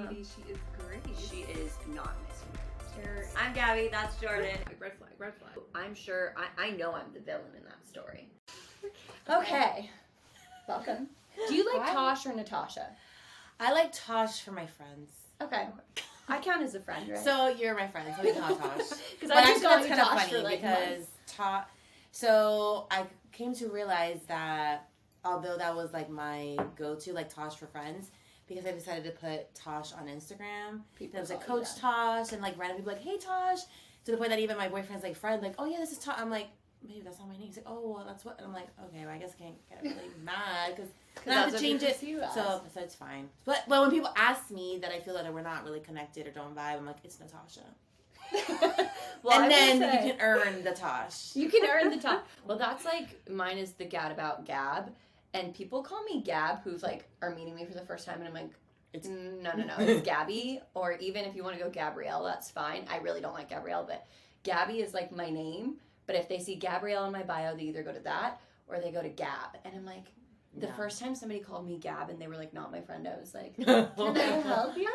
Katie, she is great. She is not Miss Universe. I'm Gabby, that's Jordan. Red flag. I'm sure, I know I'm the villain in that story. Okay. Welcome. Do you like Tosh or Natasha? I like Tosh for my friends. Okay. I count as a friend, right? So you're my friend, so we call Tosh. Because I just that's kind of funny because So I came to realize that although that was like my go-to, like Tosh for friends, because I decided to put Tosh on Instagram. There was like Coach Tosh and like random people like, hey Tosh, to the point that even my boyfriend's like friend, like, oh yeah, this is Tosh. I'm like, babe, that's not my name. He's like, oh well, that's what. And I'm like, okay, well I guess I can't get really mad because I have to change it. So it's fine. But when people ask me that I feel that we're not really connected or don't vibe, I'm like, it's Natasha. Well, and then you can earn the Tosh. You can earn the Tosh. Well, that's like, mine is the Gad about Gab. And people call me Gab who's like, are meeting me for the first time. And I'm like, no, it's Gabby. Or even if you want to go Gabrielle, that's fine. I really don't like Gabrielle, but Gabby is like my name. But if they see Gabrielle in my bio, they either go to that or they go to Gab. And I'm like, the first time somebody called me Gab and they were like, not my friend, I was like, can I help you?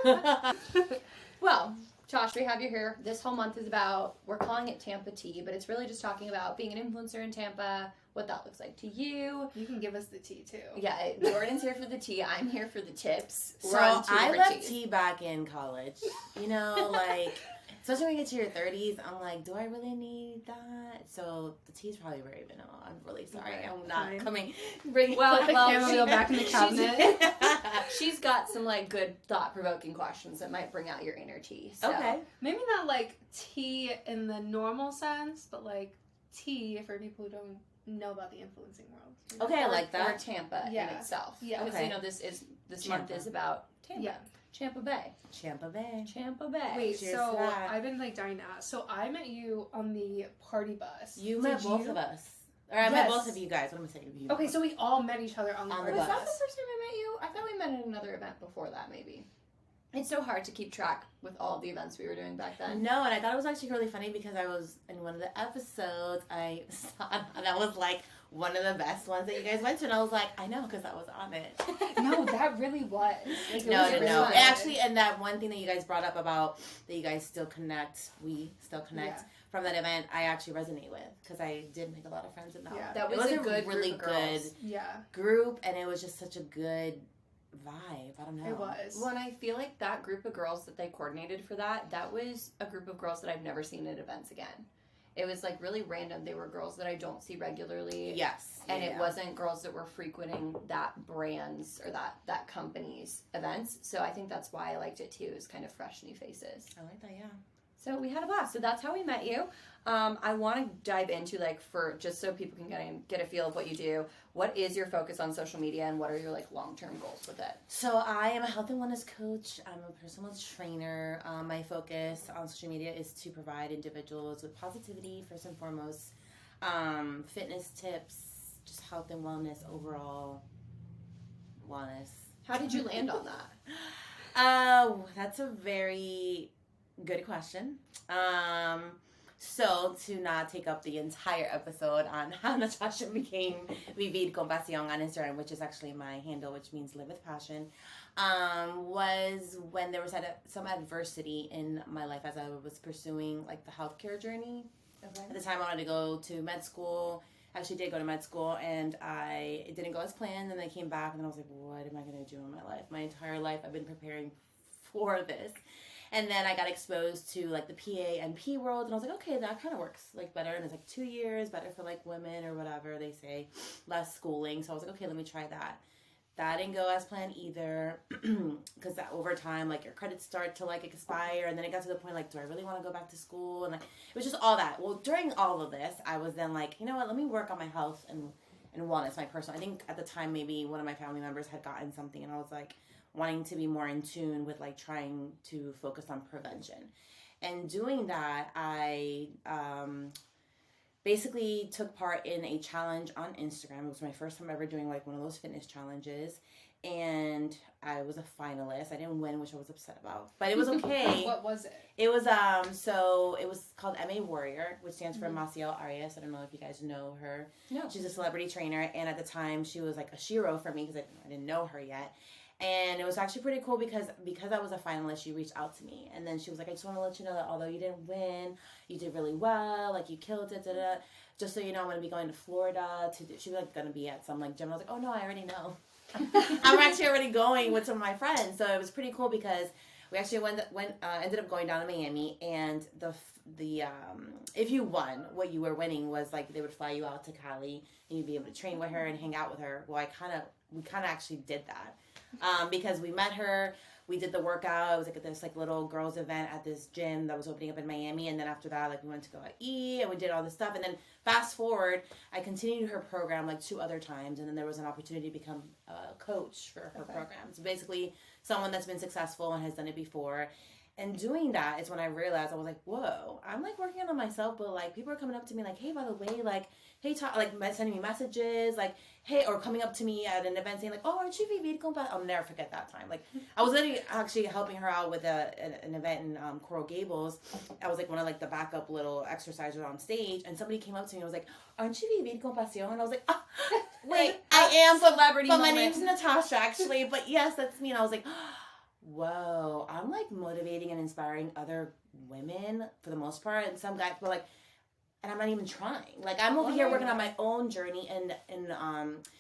Well, Josh, we have you here. This whole month is about, we're calling it Tampa Tea, but it's really just talking about being an influencer in Tampa, what that looks like to you. You can give us the tea, too. Yeah, Jordan's here for the tea. I'm here for the tips. So I left tea back in college. You know, like, especially when you get to your 30s, I'm like, do I really need that? So the tea's probably very vanilla. I'm really sorry. Okay, I'm not fine. bringing Cameo back in the cabinet. She's got some, like, good thought-provoking questions that might bring out your inner tea. So. Okay. Maybe not, like, tea in the normal sense, but, like, tea for people who don't know about the influencing world. You know? Okay, I like that. Or Tampa in itself. Yeah. Because, you know, this month is about Tampa. Yeah. Tampa Bay. Tampa Bay. Tampa Bay. Wait, Cheers so to that. I've been, like, dying to ask. So I met you on the party bus. You met both of us. Or I met both of you guys. What am I saying? You Okay, so we all met each other on the party Was bus. that the first time I met you? I thought we met at another event before that, maybe. It's so hard to keep track with all the events we were doing back then. No, and I thought it was actually really funny because I was in one of the episodes. I saw that was like one of the best ones that you guys went to, and I was like, I know because I was on it. No, that really was. Like, it No. was really fun. Actually, and that one thing that you guys brought up about that you guys still connect, we still connect from that event, I actually resonate with because I did make a lot of friends in that. Yeah, that was a good really group of girls. Group, and it was just such a good vibe. I don't know. It was. Well, and I feel like that group of girls that they coordinated for that was a group of girls that I've never seen at events again. It was like really random. They were girls that I don't see regularly. Yes. And it wasn't girls that were frequenting that brand's or that company's events. So I think that's why I liked it too, is kind of fresh new faces. I like that, yeah. So we had a blast. So that's how we met you. I want to dive into, like, for just so people can get a feel of what you do. What is your focus on social media, and what are your, like, long-term goals with it? So I am a health and wellness coach. I'm a personal trainer. My focus on social media is to provide individuals with positivity, first and foremost, fitness tips, just health and wellness, overall wellness. How did you land on that? That's a very good question. So, to not take up the entire episode on how Natasha became Vivir con Pasión on Instagram, which is actually my handle, which means live with passion, was when there was some adversity in my life as I was pursuing, like, the healthcare journey. Okay. At the time, I wanted to go to med school. I actually did go to med school, and it didn't go as planned, and I came back, and I was like, what am I going to do in my life? My entire life, I've been preparing for this. And then I got exposed to, like, the PA and P world, and I was like, okay, that kind of works, like, better. And it's, like, 2 years, better for, like, women or whatever they say, less schooling. So I was like, okay, let me try that. That didn't go as planned either, because that over time, like, your credits start to, like, expire. And then it got to the point, like, do I really want to go back to school? And, like, it was just all that. Well, during all of this, I was then like, you know what, let me work on my health and wellness, my personal. I think at the time, maybe one of my family members had gotten something, and I was like, wanting to be more in tune with, like, trying to focus on prevention. And doing that, I basically took part in a challenge on Instagram. It was my first time ever doing, like, one of those fitness challenges. And I was a finalist. I didn't win, which I was upset about. But it was okay. What was it? It was, so it was called MA Warrior, which stands for Maciel Arias. I don't know if you guys know her. No. She's a celebrity trainer. And at the time, she was, like, a shiro for me because I didn't know her yet. And it was actually pretty cool because I was a finalist, she reached out to me. And then she was like, I just want to let you know that although you didn't win, you did really well. Like, you killed it, da-da. Just so you know, I'm going to be going to Florida to do, she was like going to be at some like gym. I was like, oh no, I already know. I'm actually already going with some of my friends. So it was pretty cool because we actually ended up going down to Miami, and the if you won, what you were winning was like they would fly you out to Cali and you'd be able to train with her and hang out with her. Well, we kind of actually did that because we met her. We did the workout. It was like this like little girls event at this gym that was opening up in Miami, and then after that, like we went to go eat and we did all this stuff. And then fast forward, I continued her program like 2 other times, and then there was an opportunity to become a coach for her program. So basically, someone that's been successful and has done it before. And doing that is when I realized, I was like, whoa, I'm like working on myself, but like people are coming up to me like, hey, by the way, like, hey, like sending me messages, like, hey, or coming up to me at an event saying like, oh, aren't you Vivid Compa? I'll never forget that time. Like, I was literally actually helping her out with an event in Coral Gables. I was like one of like the backup little exercisers on stage, and somebody came up to me and was like, aren't you Vivid Compasión? And I was like, oh, wait, I am celebrity but moment. my name's Natasha actually, but yes, that's me. And I was like, whoa, I'm like motivating and inspiring other women for the most part, and some guys were like, and I'm not even trying. Like, I'm over here working on my own journey and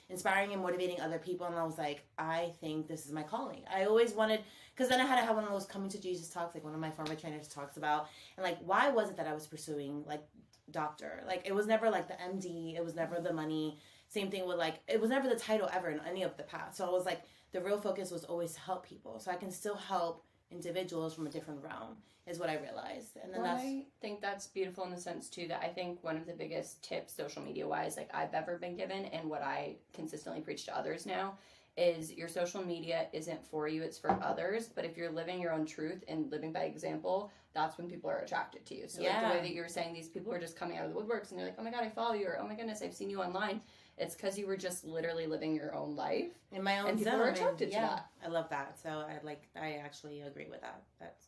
inspiring and motivating other people. And I was like, I think this is my calling. I always wanted, because then I had to have one of those coming to Jesus talks, like one of my former trainers talks about, and like, why was it that I was pursuing like doctor? Like, it was never like the MD. It was never the money. Same thing with like, it was never the title ever in any of the paths. So I was like, the real focus was always to help people. So I can still help individuals from a different realm is what I realized. And then I think that's beautiful in the sense too that I think one of the biggest tips social media wise like I've ever been given, and what I consistently preach to others now, is your social media isn't for you, it's for others. But if you're living your own truth and living by example, that's when people are attracted to you. So like the way that you were saying, these people are just coming out of the woodworks and they're like, oh my god, I follow you, or oh my goodness, I've seen you online. It's because you were just literally living your own life in my own and people are attracted to that. I love that. So I actually agree with that. That's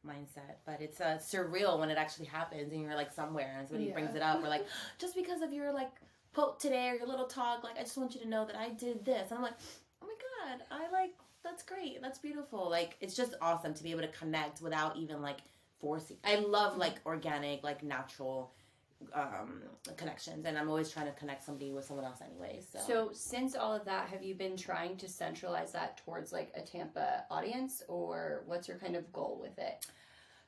mindset, but it's surreal when it actually happens and you're like somewhere and somebody brings it up. We're like, just because of your like quote today or your little talk, like I just want you to know that I did this. And I'm like, oh my god, I like, that's great, that's beautiful. Like, it's just awesome to be able to connect without even like forcing. I love like organic, like natural connections, and I'm always trying to connect somebody with someone else anyway. So since all of that, have you been trying to centralize that towards like a Tampa audience, or what's your kind of goal with it?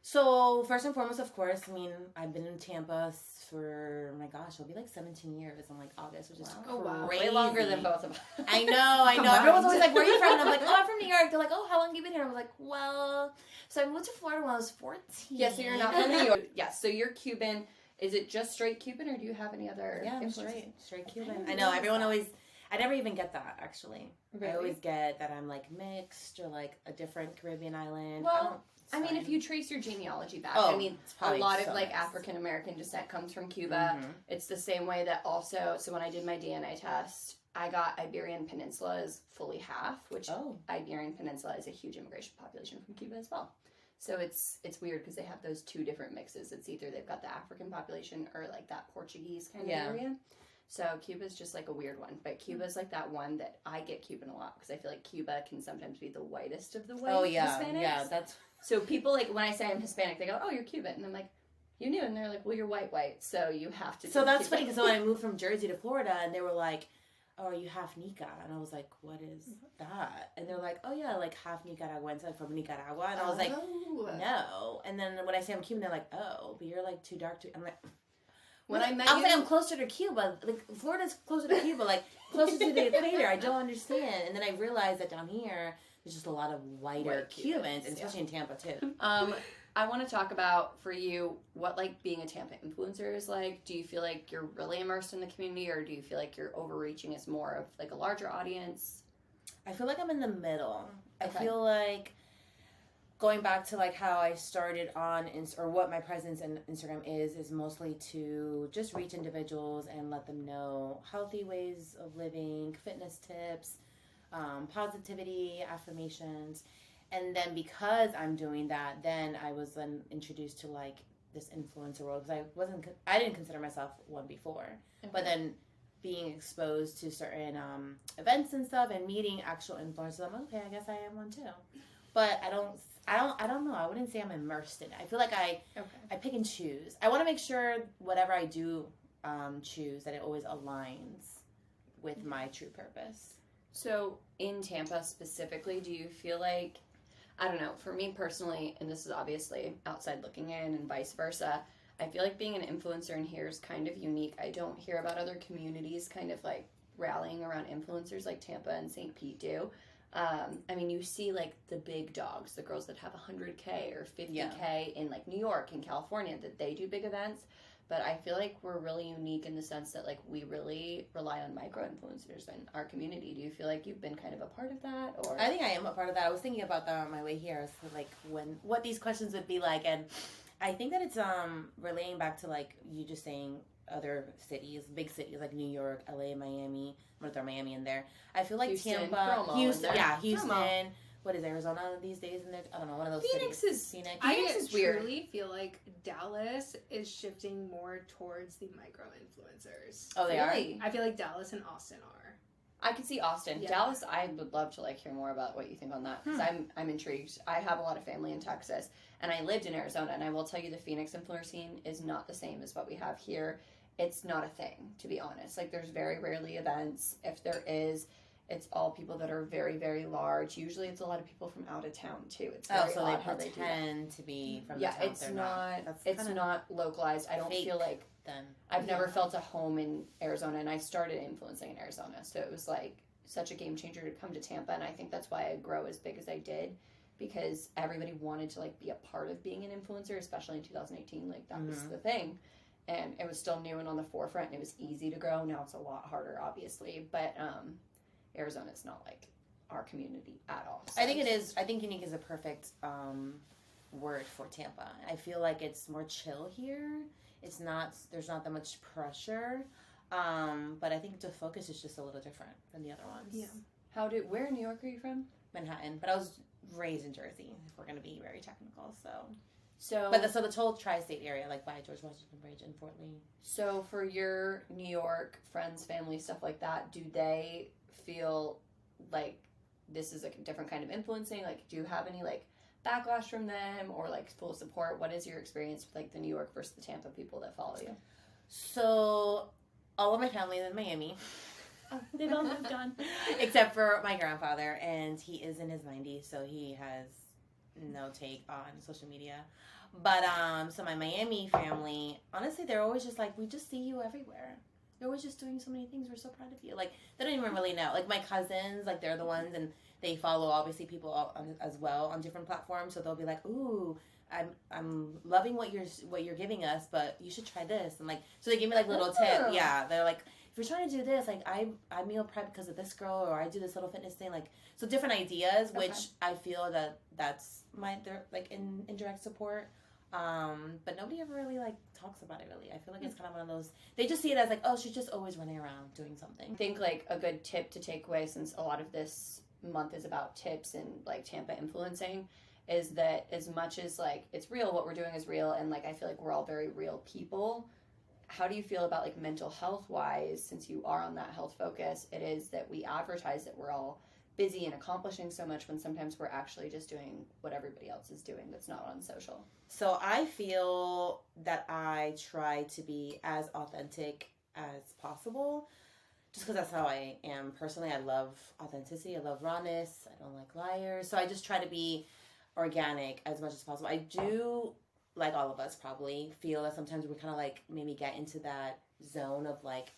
So first and foremost, of course, I mean, I've been in Tampa for, my gosh, it'll be like 17 years in like August, which is crazy. Way longer than both of us. I know. Everyone's always like, where are you from? And I'm like, oh, I'm from New York. They're like, oh, how long have you been here? I was like, well, so I moved to Florida when I was 14. Yeah, so you're not from New York. Yes, so you're Cuban. Is it just straight Cuban, or do you have any other? Yeah, I'm straight Cuban. I know, everyone always, I never even get that, actually. Really? I always get that I'm like mixed or like a different Caribbean island. Well, I mean, if you trace your genealogy back, I mean, a lot of like African American descent comes from Cuba. Mm-hmm. It's the same way that also, so when I did my DNA test, I got Iberian Peninsula is fully half, which Iberian Peninsula is a huge immigration population from Cuba as well. So it's weird because they have those two different mixes. It's either they've got the African population or like that Portuguese kind of area. So Cuba's just like a weird one. But Cuba's like that one that I get Cuban a lot because I feel like Cuba can sometimes be the whitest of the white Hispanics. Yeah, that's... So people like, when I say I'm Hispanic, they go, oh, you're Cuban. And I'm like, you knew. And they're like, well, you're white. So you have to. So that's funny because when I moved from Jersey to Florida and they were like, oh, are you half Nica? And I was like, what is that? And they're like, oh yeah, like half Nicaraguense, like from Nicaragua. And I was like, no. And then when I say I'm Cuban, they're like, oh, but you're like too dark. I'm like, when I met you, I was like, I'm closer to Cuba. Like Florida's closer to Cuba, like closer to the equator. I don't understand. And then I realized that down here, there's just a lot of whiter Cubans, and especially in Tampa too. I want to talk about, for you, what like being a Tampa influencer is like. Do you feel like you're really immersed in the community, or do you feel like you're overreaching as more of like a larger audience? I feel like I'm in the middle. Okay. I feel like going back to like how I started on or what my presence in Instagram is mostly to just reach individuals and let them know healthy ways of living, fitness tips, positivity, affirmations. And then because I'm doing that, then I was then introduced to like this influencer world because I didn't consider myself one before. Okay. But then being exposed to certain events and stuff and meeting actual influencers, I'm like, okay, I guess I am one too. But I don't know. I wouldn't say I'm immersed in it. I feel like I pick and choose. I want to make sure whatever I do choose that it always aligns with my true purpose. So in Tampa specifically, do you feel like, I don't know, for me personally, and this is obviously outside looking in and vice versa, I feel like being an influencer in here is kind of unique. I don't hear about other communities kind of like rallying around influencers like Tampa and St. Pete do. I mean, you see like the big dogs, the girls that have 100K or 50K in like New York and California, that they do big events. But I feel like we're really unique in the sense that like we really rely on micro influencers in our community. Do you feel like you've been kind of a part of that? Or I think I am a part of that. I was thinking about that on my way here. So like what these questions would be like, and I think that it's relating back to like you just saying other cities, big cities like New York, LA, Miami. I'm gonna throw Miami in there. I feel like Houston, Tampa, Houston, Houston. Promo. What is Arizona these days? In there, I don't know. One of those Phoenix cities. Phoenix I is weird. truly feel like Dallas is shifting more towards the micro influencers. Oh, they Really? I feel like Dallas and Austin are. I could see Austin. Yeah. Dallas, I would love to like hear more about what you think on that because I'm intrigued. I have a lot of family in Texas and I lived in Arizona, and I will tell you the Phoenix influencer scene is not the same as what we have here. It's not a thing, to be honest. Like there's very rarely events. If there is, it's all people that are very, very large. Usually it's a lot of people from out of town too. It's very so odd they how they do that. pretend to be from Yeah, the town. it's They're not. That's It's kinda not localized. I don't fake feel like then. I've never felt a home in Arizona, and I started influencing in Arizona, so it was like such a game changer to come to Tampa, and I think that's why I grow as big as I did, because everybody wanted to like be a part of being an influencer, especially in 2018. Like that was the thing, and it was still new and on the forefront, and it was easy to grow. Now it's a lot harder, obviously, but Arizona's not like our community at all. So I think it is. I think unique is a perfect word for Tampa. I feel like it's more chill here. It's not. There's not that much pressure. But I think the focus is just a little different than the other ones. Yeah. Where in New York are you from? Manhattan, but I was raised in Jersey. If we're gonna be very technical, So but the whole tri-state area, like by George Washington Bridge and Fort Lee. So for your New York friends, family, stuff like that, do they feel like this is a different kind of influencing? Like, do you have any like backlash from them or like full support? What is your experience with like the New York versus the Tampa people that follow you? So all of my family is in Miami. They've all moved on. Except for my grandfather, and he is in his 90s, so he has no take on social media. But so my Miami family, honestly, they're always just like, we just see you everywhere. You're always just doing so many things. We're so proud of you. Like, they don't even really know. Like, my cousins, like, they're the ones, and they follow, obviously, people as well on different platforms. So they'll be like, ooh, I'm loving what you're giving us, but you should try this. And, like, so they give me, like, little tip. Yeah, they're like, if you're trying to do this, like, I meal prep because of this girl, or I do this little fitness thing. Like, so different ideas, which I feel that's they're, like, indirect support. But nobody ever really like talks about it really. I feel like it's kind of one of those, they just see it as like, oh, she's just always running around doing something. I think like a good tip to take away, since a lot of this month is about tips and like Tampa influencing, is that as much as like it's real, what we're doing is real, and like I feel like we're all very real people. How do you feel about like mental health wise, since you are on that health focus? It is that we advertise that we're all busy and accomplishing so much when sometimes we're actually just doing what everybody else is doing that's not on social. So I feel that I try to be as authentic as possible, just because that's how I am personally. I love authenticity. I love rawness. I don't like liars. So I just try to be organic as much as possible. I do, like all of us probably, feel that sometimes we kind of like maybe get into that zone of like,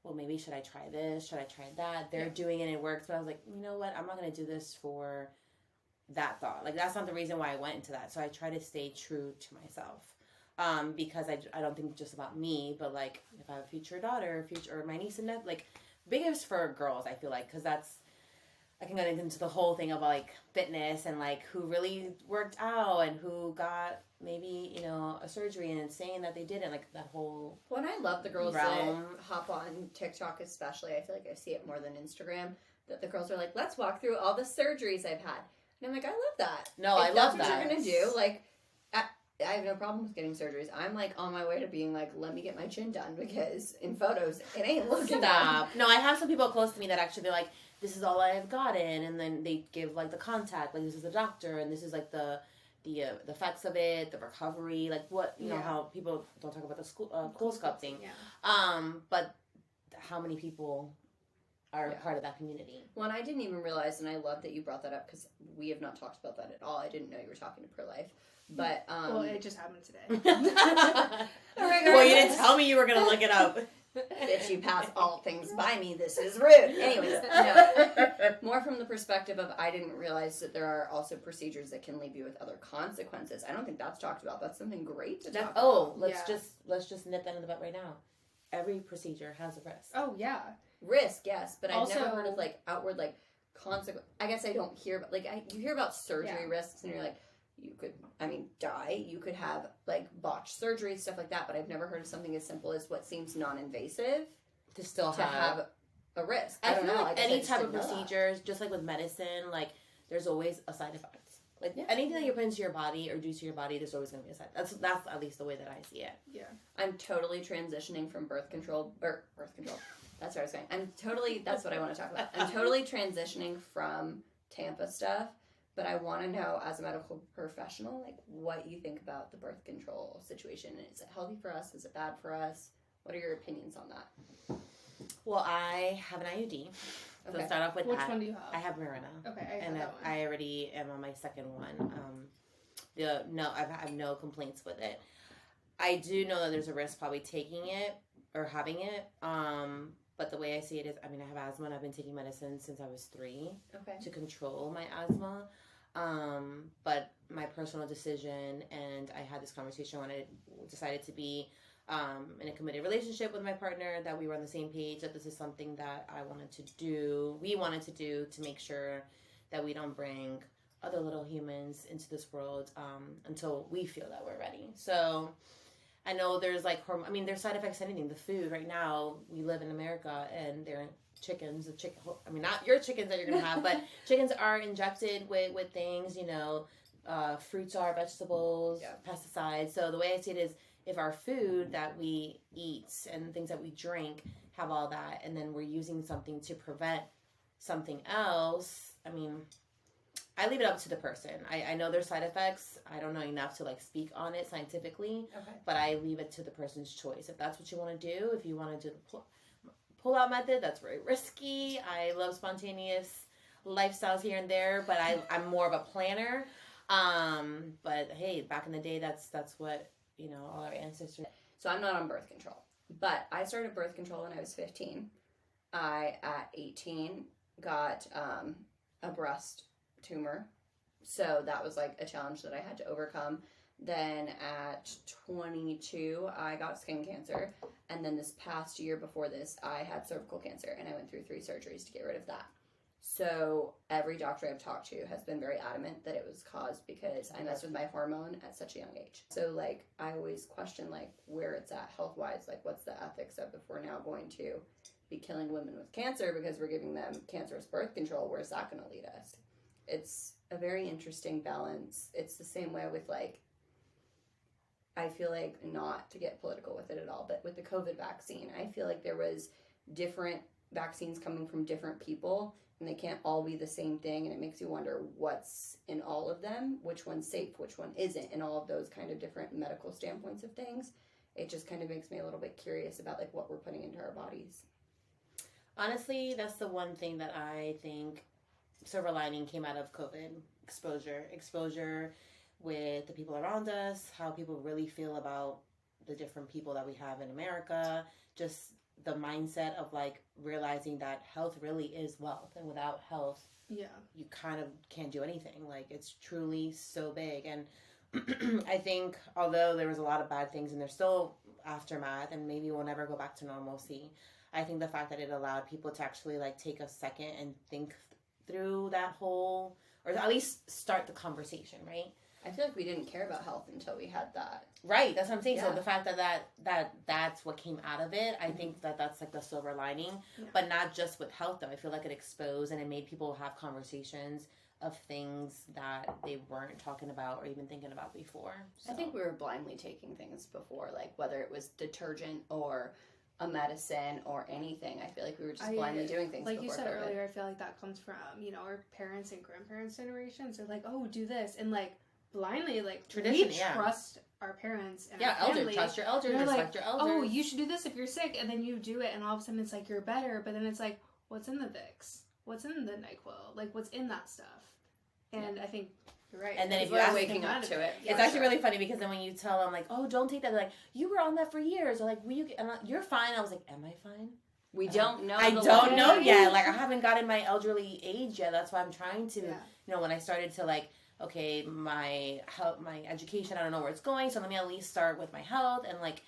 well, maybe should I try this? Should I try that? They're doing it and it works. But I was like, you know what? I'm not going to do this for that thought. Like, that's not the reason why I went into that. So I try to stay true to myself. Because I don't think just about me, but like if I have a future daughter, or my niece and nephew, like biggest for girls, I feel like, because I can get into the whole thing of like fitness and like who really worked out and who got maybe, you know, a surgery and saying that they didn't, like that whole Well, and I love the girls realm. that hop on TikTok especially. I feel like I see it more than Instagram, that the girls are like, let's walk through all the surgeries I've had. And I'm like, I love that. No, if I love that's what that. you're going to do, like, I have no problem with getting surgeries. I'm like on my way to being like, let me get my chin done because in photos it ain't looking Stop. No, I have some people close to me that actually they're like, this is all I have gotten, and then they give like the contact, like this is the doctor, and this is like the effects of it, the recovery, like what you know how people don't talk about the cool sculpting. Yeah. But how many people are part of that community? Well, and I didn't even realize, and I love that you brought that up because we have not talked about that at all. I didn't know you were talking to Pro Life. But well, it just happened today. Well, you didn't tell me you were gonna look it up. If you pass all things by me, this is rude. Anyways, no. More from the perspective of I didn't realize that there are also procedures that can leave you with other consequences. I don't think that's talked about. That's something great to talk about. Let's just nip that in the butt right now. Every procedure has a risk. Oh yeah. Risk, yes, but I've Also, never heard of like outward like consequence. I guess I don't hear about like you hear about surgery risks, and you're like, you could, die. You could have like botched surgery, stuff like that. But I've never heard of something as simple as what seems non-invasive to still have a risk. I don't feel know. like any type of procedures, just like with medicine, like there's always a side effect. Like anything that you put into your body or do to your body, there's always going to be a side. That's at least the way that I see it. Yeah. I'm totally transitioning from birth control. That's what I was saying. That's what I want to talk about. I'm totally transitioning from Tampa stuff, but I want to know, as a medical professional, like what you think about the birth control situation. Is it healthy for us? Is it bad for us? What are your opinions on that? Well, I have an IUD. So let's start off with Which that. one do you have? I have Mirena. Okay, I have and that one. I already am on my second one. I have no complaints with it. I do know that there's a risk probably taking it or having it. But the way I see it is, I have asthma and I've been taking medicine since I was 3 to control my asthma. But my personal decision, and I had this conversation when I decided to be in a committed relationship with my partner, that we were on the same page, that this is something that we wanted to do to make sure that we don't bring other little humans into this world until we feel that we're ready. So I know there's like there's side effects to anything. The food right now, we live in America, and they're chickens. Not your chickens that you're gonna have, but chickens are injected with things. Fruits are vegetables, pesticides. So the way I see it is, if our food that we eat and things that we drink have all that, and then we're using something to prevent something else, I leave it up to the person. I know there's side effects. I don't know enough to speak on it scientifically, but I leave it to the person's choice. If that's what you want to do, if you want to do the pull-out method, that's very risky. I love spontaneous lifestyles here and there, but I'm more of a planner. But hey, back in the day, that's what all our ancestors. So I'm not on birth control, but I started birth control when I was 15. I, at 18, got a breast tumor. So that was a challenge that I had to overcome. Then at 22, I got skin cancer. And then this past year before this, I had cervical cancer, and I went through 3 surgeries to get rid of that. So every doctor I've talked to has been very adamant that it was caused because I messed with my hormone at such a young age. So I always question where it's at health-wise, what's the ethics of, if we're now going to be killing women with cancer because we're giving them cancerous birth control, where's that going to lead us? It's a very interesting balance. It's the same way with I feel not to get political with it at all, but with the COVID vaccine, I feel there was different vaccines coming from different people, and they can't all be the same thing, and it makes you wonder what's in all of them, which one's safe, which one isn't, and all of those kind of different medical standpoints of things. It just kind of makes me a little bit curious about what we're putting into our bodies. Honestly, that's the one thing that I think silver lining came out of COVID. Exposure with the people around us, how people really feel about the different people that we have in America, just the mindset of realizing that health really is wealth, and without health, you kind of can't do anything. It's truly so big. And I think although there was a lot of bad things, and there's still aftermath, and maybe we'll never go back to normalcy, I think the fact that it allowed people to actually take a second and think through that whole, or at least start the conversation, right? I feel we didn't care about health until we had that. Right, that's what I'm saying. Yeah. So the fact that's what came out of it, I think that's the silver lining. Yeah. But not just with health, though. I feel it exposed and it made people have conversations of things that they weren't talking about or even thinking about before. So. I think we were blindly taking things before, like whether it was detergent or a medicine or anything. I feel like we were just blindly doing things. Like you said COVID. earlier, I feel like that comes from, you know, our parents and grandparents' generations. They're like, oh, do this. And like blindly, like tradition, we trust our parents and our family. Elders, trust your elders, They're respect your elders. Oh, you should do this if you're sick, and then you do it, and all of a sudden it's like you're better, but then it's like, what's in the Vicks? What's in the NyQuil? Like, what's in that stuff? And I think you're right. And then if People you are ask waking up to it. It's actually really funny because then when you tell them like, oh, don't take that, they're like, you were on that for years. Or like, will you get, you're fine. I was like, am I fine? We don't know. I don't know yet. Like, I haven't gotten my elderly age yet. That's why I'm trying to, you know, when I started to like, okay, my health, my education, I don't know where it's going. So let me at least start with my health. And like,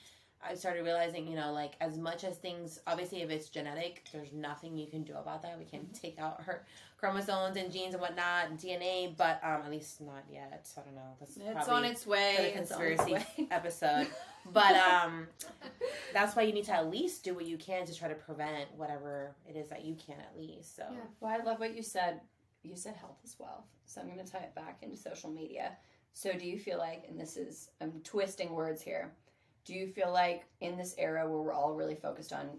I started realizing, you know, like as much as things, obviously if it's genetic, there's nothing you can do about that. We can't take out her chromosomes and genes and whatnot and DNA, but at least not yet. I don't know. That's it's on its way. A conspiracy episode. But that's why you need to at least do what you can to try to prevent whatever it is that you can at least. So well, I love what you said. You said health is wealth. So I'm going to tie it back into social media. So do you feel like, and this is, I'm twisting words here, do you feel like in this era where we're all really focused on,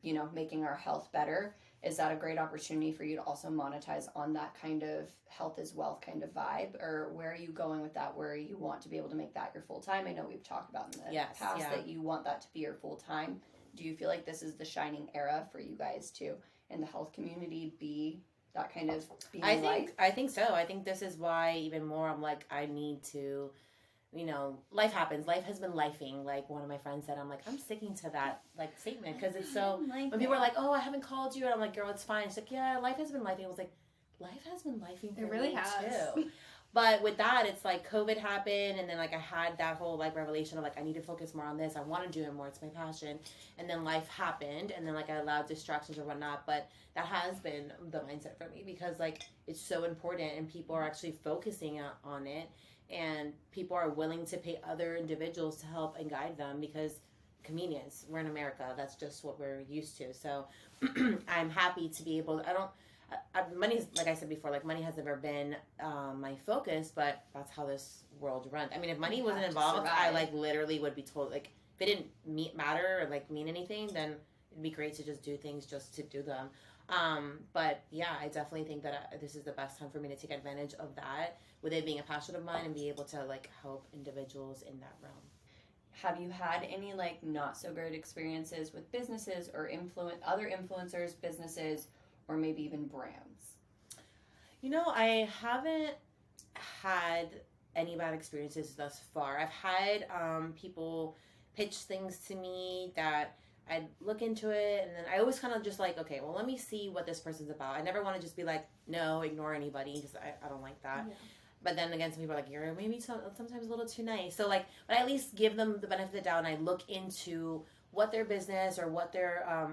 you know, making our health better, is that a great opportunity for you to also monetize on that kind of health is wealth kind of vibe? Or where are you going with that, where you want to be able to make that your full time? I know we've talked about in the past that you want that to be your full time. Do you feel like this is the shining era for you guys to, in the health community, be that kind of being I think so. I think this is why even more I'm like, I need to, you know, life happens. Life has been lifing. Like one of my friends said, I'm like, I'm sticking to that like statement because it's so, when people are like, oh, I haven't called you. And I'm like, girl, it's fine. She's like, yeah, life has been lifing. I was like, life has been lifing for me too. But with that, it's like COVID happened, and then like I had that whole like revelation of like I need to focus more on this. I want to do it more. It's my passion. And then life happened, and then like I allowed distractions or whatnot. But that has been the mindset for me because like it's so important, and people are actually focusing on it, and people are willing to pay other individuals to help and guide them because convenience. We're in America. That's just what we're used to. So I'm happy to be able. Money's, like I said before, like money has never been my focus, but that's how this world runs. I mean, if money wasn't involved, I like literally would be told like if it didn't matter or like mean anything, then it'd be great to just do things just to do them. But yeah, I definitely think that this is the best time for me to take advantage of that, with it being a passion of mine and be able to like help individuals in that realm. Have you had any like not so great experiences with businesses or other influencers, businesses, or maybe even brands? You know, I haven't had any bad experiences thus far. I've had people pitch things to me that I'd look into it, and then I always kind of just like, okay, well, let me see what this person's about. I never want to just be like, no, ignore anybody, because I don't like that. Yeah. But then again, some people are like, you're maybe sometimes a little too nice. So like, but I at least give them the benefit of the doubt, and I look into what their business or what their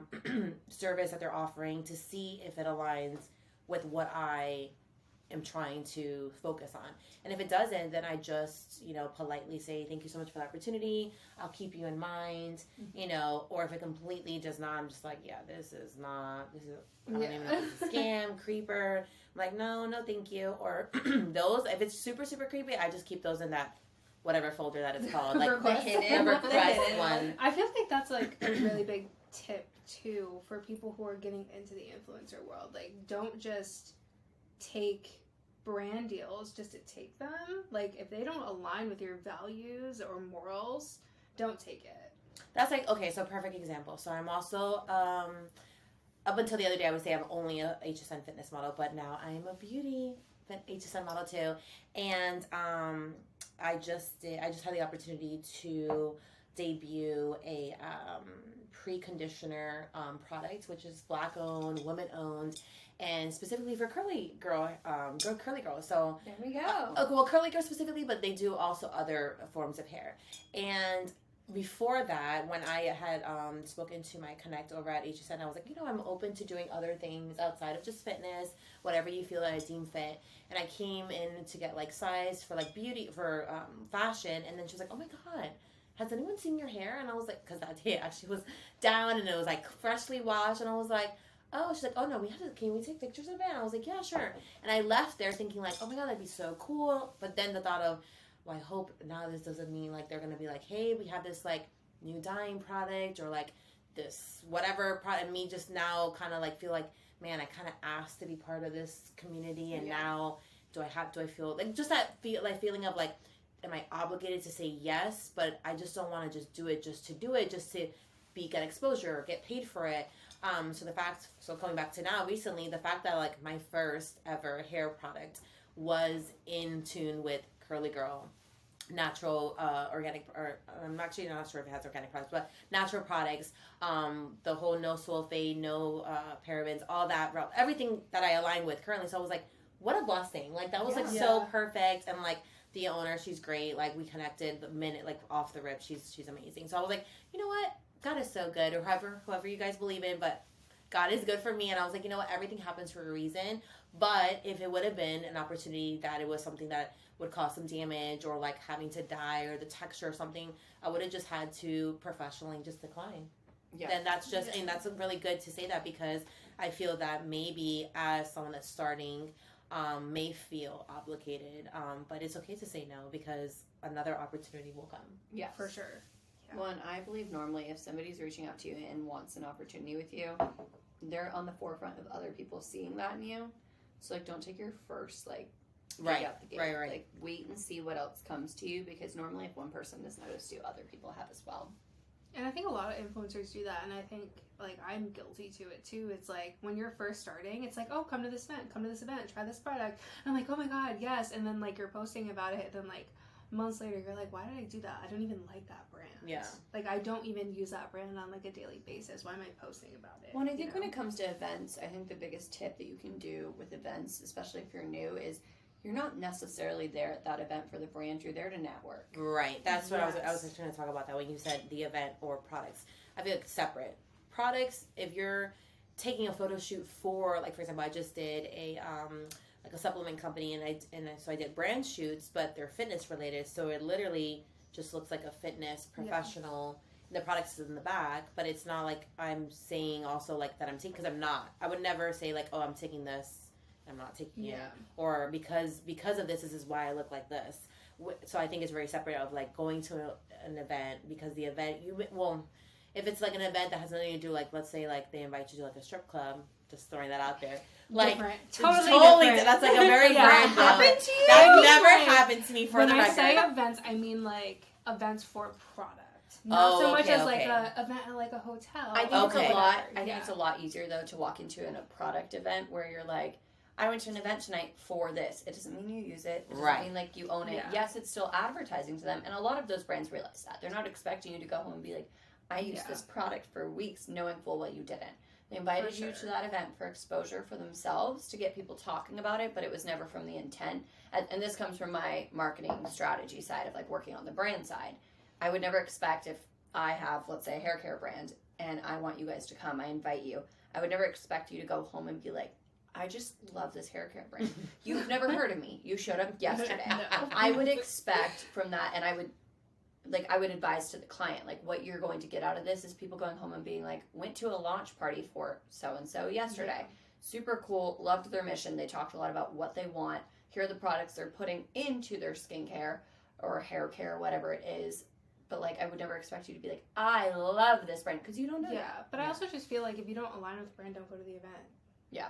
service that they're offering to see if it aligns with what I am trying to focus on. And if it doesn't, then I just, you know, politely say, thank you so much for the opportunity. I'll keep you in mind, you know, or if it completely does not, I'm just like, yeah, I don't even know if it's a scam, creeper. I'm like, no, thank you. Or those, if it's super, super creepy, I just keep those in that whatever folder that it's called, like the hidden request one. I feel like that's like a really big tip too for people who are getting into the influencer world. Like, don't just take brand deals just to take them. Like, if they don't align with your values or morals, don't take it. That's like, okay, so perfect example. So I'm also up until the other day I would say I'm only a HSN fitness model, but now I'm a beauty HSN model too. And I just had the opportunity to debut a pre-conditioner product, which is Black owned, women owned, and specifically for curly girls. So there we go. Well, curly girls specifically, but they do also other forms of hair. And before that, when I had spoken to my connect over at HSN, I was like, you know, I'm open to doing other things outside of just fitness, whatever you feel that I deem fit. And I came in to get like size for like beauty, for fashion. And then she was like, oh my God, has anyone seen your hair? And I was like, because that day it actually was down and it was like freshly washed. And I was like, oh, she's like, oh no, can we take pictures of it? And I was like, yeah, sure. And I left there thinking like, oh my God, that'd be so cool. But then the thought of, well, I hope now this doesn't mean like they're going to be like, hey, we have this like new dyeing product or like this whatever product. And me just now kind of like feel like, man, I kind of asked to be part of this community. And now do I feel like just that feeling of like, am I obligated to say yes? But I just don't want to just do it just to do it, just to get exposure or get paid for it. So coming back to now, recently, the fact that like my first ever hair product was in tune with Curly Girl, natural, organic, or I'm actually not sure if it has organic products, but natural products, the whole no sulfate, no parabens, all that, everything that I align with currently. So I was like, what a blessing. Like that was like so perfect. And like the owner, she's great. Like we connected the minute, like off the rip. She's amazing. So I was like, you know what? God is so good, or whoever you guys believe in, but God is good for me. And I was like, you know what? Everything happens for a reason. But if it would have been an opportunity that it was something that would cause some damage or like having to dye or the texture or something, I would have just had to professionally just decline. Yeah. Then that's just, and that's really good to say that, because I feel that maybe as someone that's starting, may feel obligated, but it's okay to say no because another opportunity will come. Yeah, for sure. Yeah. Well, and I believe normally if somebody's reaching out to you and wants an opportunity with you, they're on the forefront of other people seeing that in you. So like, don't take your first like out the gate. Right. Like wait and see what else comes to you, because normally if one person has noticed you, other people have as well. And I think a lot of influencers do that, and I think, like, I'm guilty to it, too. It's like, when you're first starting, it's like, oh, come to this event, try this product. And I'm like, oh my God, yes. And then, like, you're posting about it, and then, like, months later, you're like, why did I do that? I don't even like that brand. Yeah. Like, I don't even use that brand on, like, a daily basis. Why am I posting about it? Well, and I think when it comes to events, I think the biggest tip that you can do with events, especially if you're new, is you're not necessarily there at that event for the brand. You're there to network. Right. That's what I was just trying to talk about that when you said the event or products. I feel like separate. Products, if you're taking a photo shoot for, like, for example, I just did a supplement company, so I did brand shoots, but they're fitness related. So it literally just looks like a fitness professional. Yeah. The products is in the back, but it's not like I'm saying also like that I'm taking, because I'm not. I would never say like, oh, I'm taking this. I'm not taking it, or because of this is why I look like this. So I think it's very separate of like going to an event, because the event if it's like an event that has nothing to do, like let's say like they invite you to like a strip club, just throwing that out there, like different. Totally different. That's like a very random. Happened to you? That never happened to me. For when the I record. say events, I mean like events for product. Not so much as like a event at like a hotel. I think it's a lot. I think it's a lot easier though to walk into a product event where you're like, I went to an event tonight for this. It doesn't mean you use it. It doesn't mean like you own it. Yeah. Yes, it's still advertising to them, and a lot of those brands realize that. They're not expecting you to go home and be like, I used this product for weeks, knowing full well you didn't. They invited you to that event for exposure for themselves, to get people talking about it, but it was never from the intent. And this comes from my marketing strategy side of like working on the brand side. I would never expect, if I have, let's say, a hair care brand and I want you guys to come, I invite you, I would never expect you to go home and be like, I just love this hair care brand. You've never heard of me. You showed up yesterday. No. I would expect from that, and I would advise to the client, like, what you're going to get out of this is people going home and being like, went to a launch party for so-and-so yesterday. Yeah. Super cool. Loved their mission. They talked a lot about what they want. Here are the products they're putting into their skincare or hair care, whatever it is. But, like, I would never expect you to be like, I love this brand, because you don't know that. But I also just feel like if you don't align with the brand, don't go to the event. Yeah.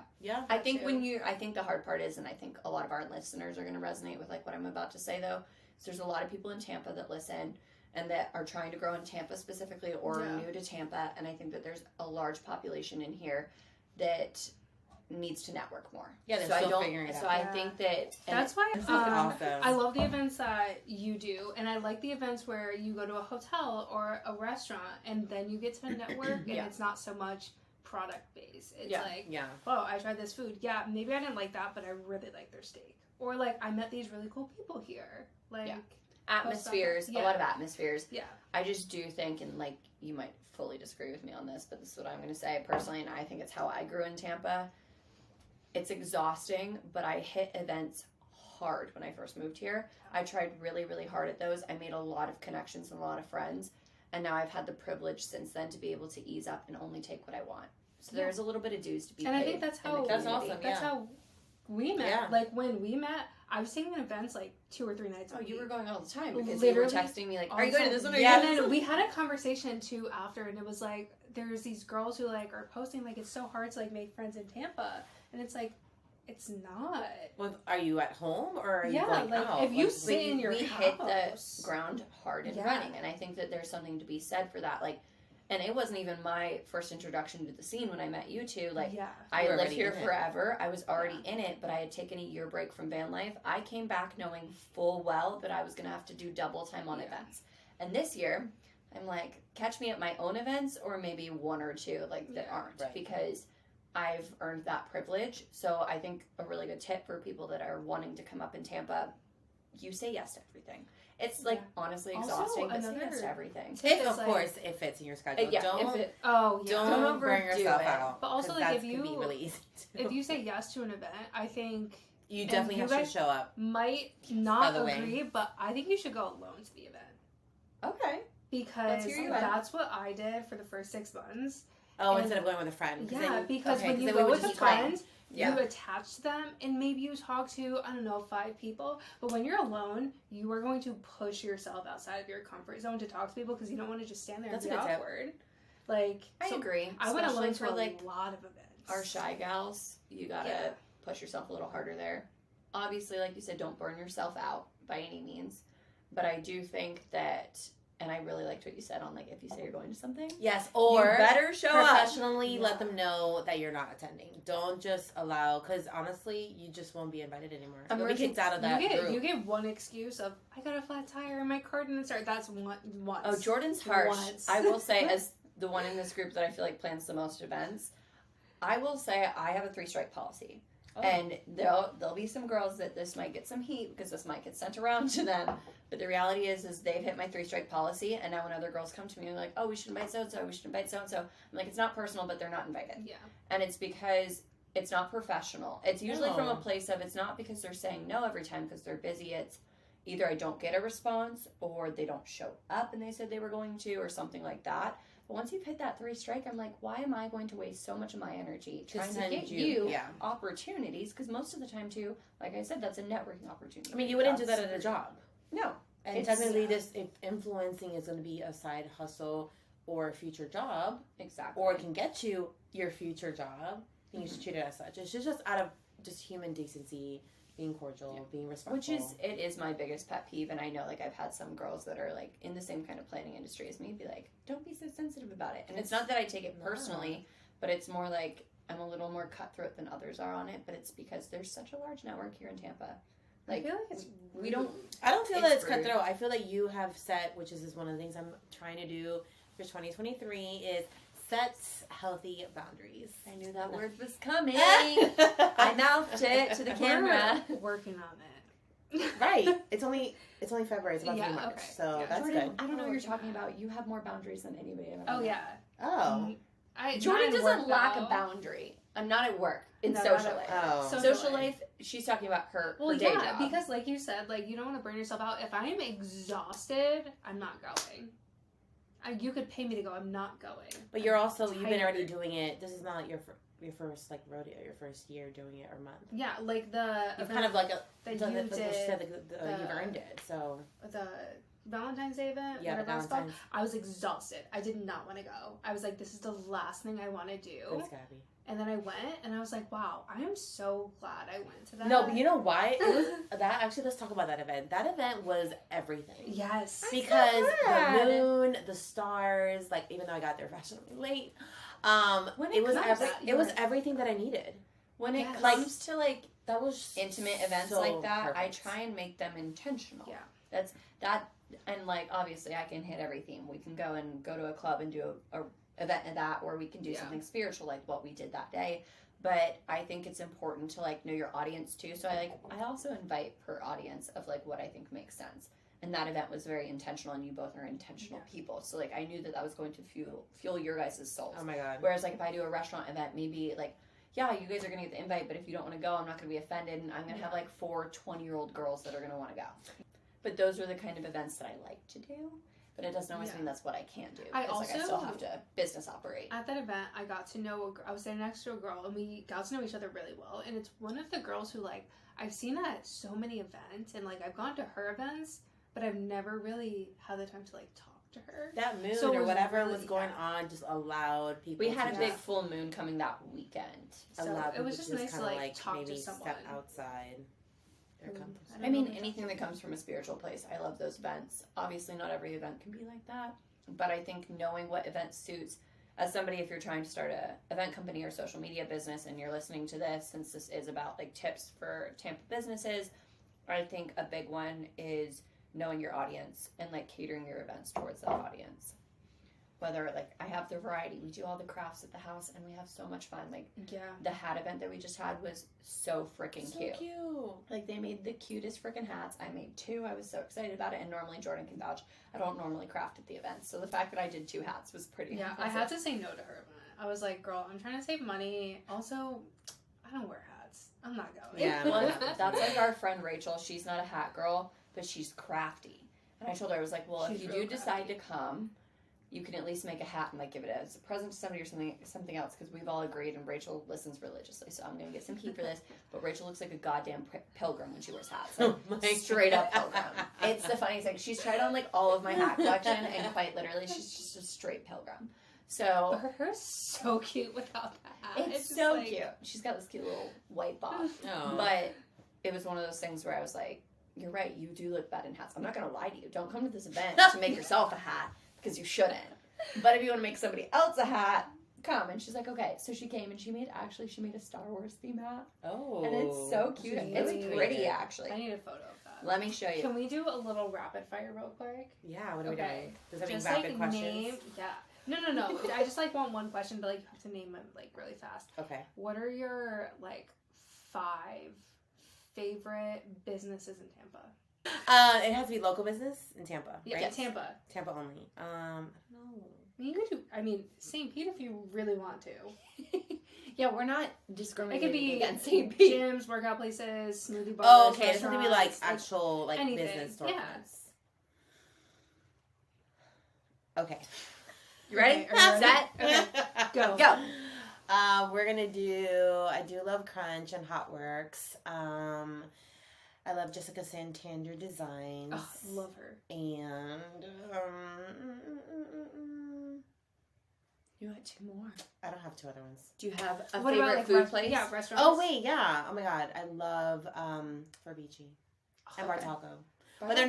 I think I think the hard part is, and I think a lot of our listeners are going to resonate with like what I'm about to say though, is there's a lot of people in Tampa that listen and that are trying to grow in Tampa specifically, or new to Tampa, and I think that there's a large population in here that needs to network more. Yeah, they're still figuring it out. So I think that's why I love the events that you do, and I like the events where you go to a hotel or a restaurant and then you get to network, and it's not so much product based. It's like, oh, I tried this food. Yeah, maybe I didn't like that, but I really like their steak. Or like, I met these really cool people here. Like atmospheres, a lot of atmospheres. Yeah. I just do think, and like, you might fully disagree with me on this, but this is what I'm going to say personally, and I think it's how I grew in Tampa. It's exhausting, but I hit events hard when I first moved here. I tried really, really hard at those. I made a lot of connections and a lot of friends. And now I've had the privilege since then to be able to ease up and only take what I want. So there's a little bit of dues to be paid. And I think that's in the how That's community. awesome. That's how we met. Yeah. Like when we met, I was taking events like 2 or 3 nights. Oh, a you week. were going all the time because Literally you were texting me like, all "Are you the going to time. this one? Are you Yeah. going to And this then one?" we had a conversation too after, and it was like there's these girls who like are posting like it's so hard to like make friends in Tampa, and it's like it's not. Well, are you at home or are you Yeah, going like, out? if you Like, sit in your we house. hit the ground hard and Yeah. running, and I think that there's something to be said for that. Like, and it wasn't even my first introduction to the scene when I met you two. Like, yeah, I You were lived already here in it. forever. I was already in it, but I had taken a year break from van life. I came back knowing full well that I was going to have to do double time on Yeah. events. And this year, I'm like, catch me at my own events or maybe 1 or 2 like that Yeah. aren't, Right. because I've earned that privilege. So I think a really good tip for people that are wanting to come up in Tampa, you say yes to everything. It's like Yeah. honestly Also, exhausting, but say yes another- to everything. tip If, is, of like- course, it fits in your schedule. Yeah, don't if it, Oh yeah. don't, Don't burn overdo yourself it. out. But also, 'cause like, that's if can be you- really easy. If you say yes to an event, I think You definitely you have guys- to show up. might not By the way. agree, but I think you should go alone to the event okay. because hear you out. that's what I did for the first 6 months. Oh, And- instead of going with a friend. Yeah, because okay, when 'cause you then we go would with a just talk. friend, Yeah. you attach to them, and maybe you talk to, I don't know, 5 people. But when you're alone, you are going to push yourself outside of your comfort zone to talk to people because you don't want to just stand there That's and a be good tip. awkward. Like, I so agree. I went Especially alone for to a like lot of events. our shy gals, you gotta Yeah. push yourself a little harder there. Obviously, like you said, don't burn yourself out by any means. But I do think that, and I really liked what you said on like if you say you're going to something, Yes, you or better show up. professionally Yeah. let them know that you're not attending. Don't just allow, because honestly, you just won't be invited anymore. You'll be Emergency- kicked out of that group. You get one excuse of I got a flat tire and my car didn't start. That's once. Oh, Jordan's harsh. Once. I will say, as the one in this group that I feel like plans the most events, I will say I have a 3-strike policy. Oh. And there'll be some girls that this might get some heat because this might get sent around to them. But the reality is they've hit my 3-strike policy, and now when other girls come to me and like, oh, we should invite so and so, we should invite so and so, I'm like, it's not personal, but they're not invited. Yeah. And it's because it's not professional. It's usually from a No. place of, it's not because they're saying no every time because they're busy. It's either I don't get a response or they don't show up and they said they were going to or something like that. But once you've hit that 3-strike, I'm like, why am I going to waste so much of my energy trying to send get you yeah. opportunities? Because most of the time, too, like I said, that's a networking opportunity. I mean, you wouldn't do That's- that at a job. No. And It's- technically, this if influencing is going to be a side hustle or a future job, Exactly. or it can get you your future job, then you should treat it as such. It's just out of just human decency, being cordial, being respectful. Which is my biggest pet peeve, and I know like I've had some girls that are like in the same kind of planning industry as me be like, don't be so sensitive about it. And it's not that I take it personally, but it's more like I'm a little more cutthroat than others are on it, but it's because there's such a large network here in Tampa. Like, I feel like it's we don't I don't feel It's that it's rude. cutthroat. I feel like you have set, which is one of the things I'm trying to do for 2023, is set healthy boundaries. I knew that word was coming. I mouthed it to the camera. We're working on it. Right. It's only February. It's about to Yeah, be March, okay. so Yeah. that's Jordan, good. I don't know what you're Working on talking it. about. You have more boundaries than anybody I've ever Oh met. yeah. Oh. Jordan not at doesn't work, lack though. a boundary. I'm not at work. In No, social not at life. work. Oh. Social life, she's talking about her, Well, her day yeah, job. because like you said, like you don't want to burn yourself out. If I am exhausted, I'm not going. You could pay me to go. I'm not going. But you're also you've been already tired. doing it. This is not like your first like rodeo, your first year doing it or month. Yeah, like the You've event kind of like that done you it, like you said, did, you've earned it. So the Valentine's Day event. yeah, the whatever it's called. Valentine's. I was exhausted. I did not want to go. I was like, this is the last thing I want to do. Thanks, Gabby. And then I went, and I was like, wow, I am so glad I went to that. No, but you know why? It was that actually. Let's talk about that event. That event was everything. Yes. Because glad. the moon, the stars, like even though I got there fashionably late, When it was comes to that, it was you're- everything that I needed. when it Yes. comes to like That was intimate events so like that, perfect. I try and make them intentional. Yeah. That's that, and like obviously I can hit every theme. We can go to a club and do a event of that, or we can do Yeah. something spiritual like what we did that day. But I think it's important to like know your audience too. So I also invite per audience of like what I think makes sense. And that event was very intentional, and you both are intentional people. So like I knew that was going to fuel your guys' souls. Oh my god. Whereas like if I do a restaurant event, maybe like, yeah, you guys are going to get the invite, but if you don't want to go, I'm not going to be offended, and I'm going to have like 4 20-year-old girls that are going to want to go. But those are the kind of events that I like to do. but it doesn't always Yeah. mean that's what I can do. I It's like I also- still have to business operate. At that event, I got to know I was sitting next to a girl, and we got to know each other really well. And it's one of the girls who, like, I've seen at so many events, and, like, I've gone to her events, but I've never really had the time to, like, talk to her. That mood So it or was whatever really- was going yeah. on just allowed people We had to a big just full moon coming that weekend. So allow it people was just to nice to, kinda, like, talk maybe to someone. step outside their Mm, comfort I zone. don't I mean, know what anything that comes from a spiritual place, I love those events. Obviously, not every event can be like that, but I think knowing what event suits, as somebody, if you're trying to start a event company or social media business and you're listening to this, since this is about like tips for Tampa businesses, I think a big one is knowing your audience and like catering your events towards that audience. Whether like I have the variety, we do all the crafts at the house and we have so much fun. Like Yeah. the hat event that we just had was so freaking So cute. cute. Like they made the cutest freaking hats. I made 2. I was so excited about it. And normally Jordan can vouch. I don't normally craft at the events, so the fact that I did 2 hats was pretty. Yeah, I had to say no to her. I was like, girl, I'm trying to save money. Also, I don't wear hats. I'm not going. Yeah, I'm Well, not. that's like our friend Rachel. She's not a hat girl, but she's crafty. And I told her, I was like, well, She's if you real do decide crafty. to come, you can at least make a hat and like give it as a present to somebody or something else, because we've all agreed, and Rachel listens religiously, so I'm gonna get some heat for this. But Rachel looks like a goddamn pilgrim when she wears hats. Like, Oh my straight up God. pilgrim. It's the funniest thing. She's tried on like all of my hat collection, and quite literally, she's just a straight pilgrim. So Her hair's so cute without the hat. it's just so like- cute. She's got this cute little white bob. Oh. But it was one of those things where I was like, you're right, you do look bad in hats. I'm not going to lie to you. Don't come to this event to make yourself a hat, because you shouldn't. But if you want to make somebody else a hat, come. And she's like, okay. So she came and she made a Star Wars theme hat. Oh. And it's so cute. She's It's really pretty, creative. actually. I need a photo of that. Let me show you. Can we do a little rapid fire real quick? Yeah, what are we Okay. doing? Does that mean Just rapid like questions? name, yeah. No. I just like want one question, but like you have to name them like really fast. Okay. What are your like 5 favorite businesses in Tampa? It has to be local business in Tampa, Yeah, right? Tampa. Tampa only. I don't know. You could do. I mean, St. Pete if you really want to. Yeah, we're not It discriminating could be against St. Pete. gyms, workout places, smoothie bars. Oh, okay. It's going to be like restaurants, actual like anything. business Yeah. storefronts. Okay. You ready? Okay, are you ready? Set? Okay, go. Go. We're gonna do. I do love Crunch and Hot Works. I love Jessica Santander designs. Oh, love her. And You want 2 more? I don't have 2 other ones. Do you have a What favorite about like food place? Yeah, restaurants. Oh wait, yeah. Oh my god, I love Furbici and Okay. Bartaco, but they're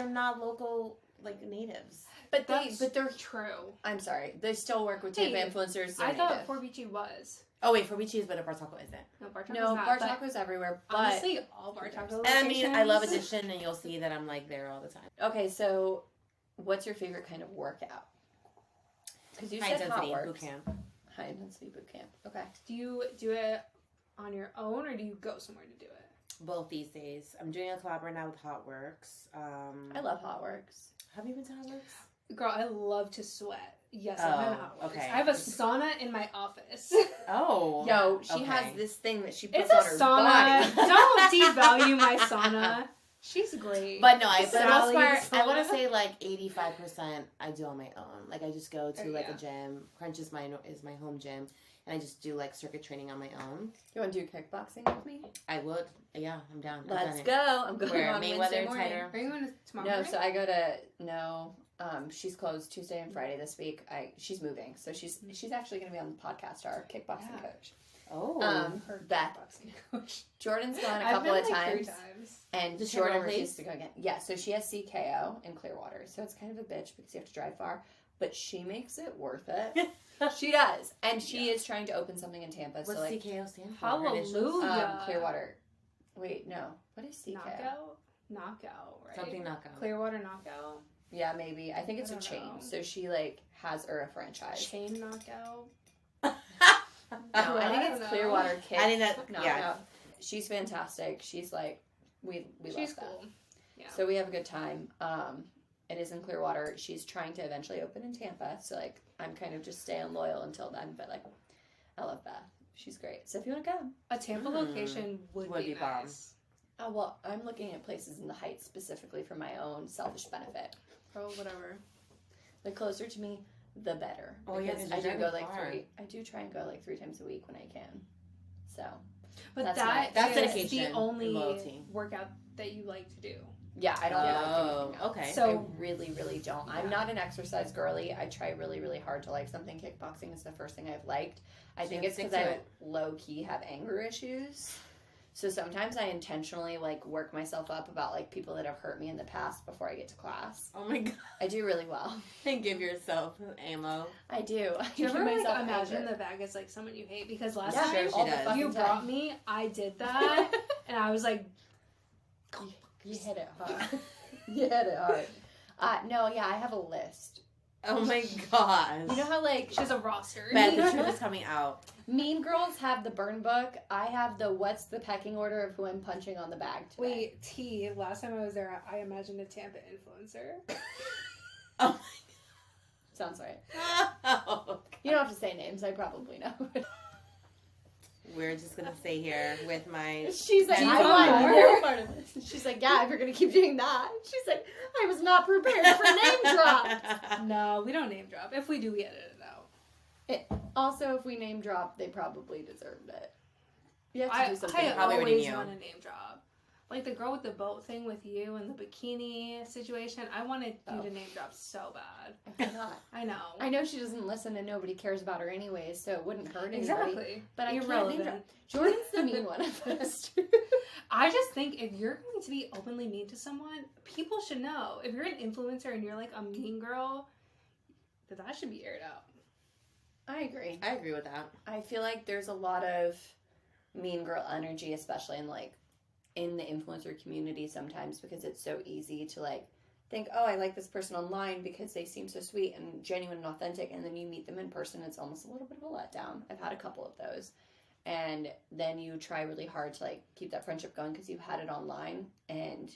not local like natives. But That's they're. true. I'm sorry. They still work with Hey, Tampa influencers. They're I thought native. Fort Beachy was. Oh wait, Furbici is, but a Bartaco isn't. No, bar tacos No, not. bar but tacos everywhere. But honestly, all bar taco And I mean, I love locations- Edition, and you'll see that I'm like there all the time. okay, so what's your favorite kind of workout? Because you High said hot intensity works. boot camp. High intensity boot camp. Okay. Do you do it on your own or do you go somewhere to do it? Both these days. I'm doing a collab right now with Hot Works. I love Hot Works. Have you been to Hot Works? Girl, I love to sweat. Yes, I'm in Oh, hot works. okay. I have a sauna in my office. Oh. Yo, she okay. has this thing that she puts It's a on her sauna. body. Don't devalue my sauna. She's great. But no, for the most Sally's part, I want sauna. to say like 85% I do on my own. Like I just go to Oh, like yeah. a gym. Crunch is my home gym, and I just do like circuit training on my own. You want to do kickboxing with me? I would. Yeah, I'm down. I've Let's done it. go. I'm going Where on Wednesday Mayweather morning. Tighter. Are you going to tomorrow No, morning? so I go to she's closed Tuesday and Friday this week. She's moving, so she's actually going to be on the podcast. Our kickboxing Yeah. coach, Oh. Her Beth. kickboxing coach. Jordan's gone a I've couple been, of like, 3 times, times. and Does she have her Jordan own refused place? to go again. Yeah, so she has CKO in Clearwater, so it's kind of a bitch because you have to drive far, but she makes it worth it. She does, and she is trying to open something in Tampa. What's so like CKO stand for? Her initials? Hallelujah. Clearwater. Wait, no. What is CKO? Knockout, right? Something knockout. Clearwater knockout. Yeah, maybe. I think it's I a don't chain. know. So she like has her a franchise. Chain knockout. No, I think I it's don't know. Clearwater Kick. I think that. No, yeah. no. She's fantastic. She's like we She's love that. cool. Yeah. So we have a good time. It is in Clearwater. She's trying to eventually open in Tampa. So like I'm kind of just staying loyal until then. But like I love Beth. She's great. So if you want to go, A Tampa location would be bomb. nice. oh well, I'm looking at places in the Heights specifically for my own selfish benefit. Oh, whatever. The closer to me, the better. Oh, yeah, Because 'cause I you're do go driving like far. I do try and go like 3 times a week when I can. So, But That's that's That's the dedication only and loyalty. workout that you like to do. yeah, I don't like Oh, anything else. okay. So- I really, really don't. I'm Yeah. not an exercise girly. I try really, really hard to like something. Kickboxing is the first thing I've liked. I think it's Stick because to I it. low key have anger issues. So sometimes I intentionally like work myself up about like people that have hurt me in the past before I get to class. Oh my god. I do really well. And give yourself ammo. I do. I Do you give ever like myself imagine anger. the bag is like someone you hate? Because last Yeah, time sure she all the does. fucking you time. brought me, I did that, and I was like, You hit it hard. You hit it hard. No, yeah, I have a list. Oh my gosh. You know how like she has a roster. Bet the truth is coming out. Mean Girls have the burn book. I have the what's the pecking order of who I'm punching on the bag today. Wait, T. Last time I was there, I imagined a Tampa influencer. Oh Sounds right. my god. You don't have to say names. I probably know. We're just gonna stay here with my. She's like, Do you I want want more? no part of this. She's like, yeah, if you're gonna keep doing that. She's like, I was not prepared for name drop. No, we don't name drop. If we do, we edit it out. Also, if we name drop, they probably deserved it. You have to I do something. I probably already always knew. want a name drop. Like the girl with the boat thing with you and the bikini situation. I wanted you to name drop so bad. I cannot. I know. I know she doesn't listen and nobody cares about her anyways, so it wouldn't hurt anybody. Exactly. But I can't name Irrelevant. drop. Jordan's the mean one of us. I just think if you're going to be openly mean to someone, people should know. If you're an influencer and you're like a mean girl, that should be aired out. I agree. I agree with that. I feel like there's a lot of mean girl energy, especially in the influencer community sometimes, because it's so easy to like think, oh, I like this person online because they seem so sweet and genuine and authentic, and then you meet them in person, it's almost a little bit of a letdown. I've had a couple of those. And then you try really hard to like keep that friendship going because you've had it online and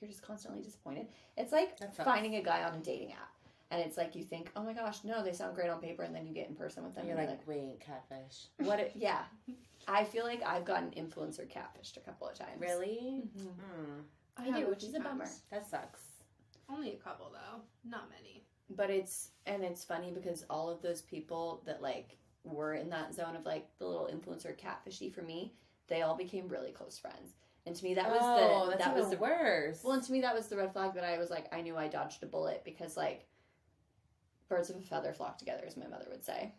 you're just constantly disappointed. It's like That sucks. finding a guy on a dating app. And it's like you think, oh my gosh, no, they sound great on paper, and then you get in person with them And and you're like, wait, catfish. what it, yeah. I feel like I've gotten influencer catfished a couple of times. Really? Mhm. Hmm. I have do, a which few is a bummer. times. That sucks. Only a couple though, not many. But it's funny because all of those people that like were in that zone of like the little influencer catfishy for me, they all became really close friends. And to me that was that's even the worse. well, and to me that was the red flag that I was like, I knew I dodged a bullet because like birds of a feather flock together, as my mother would say.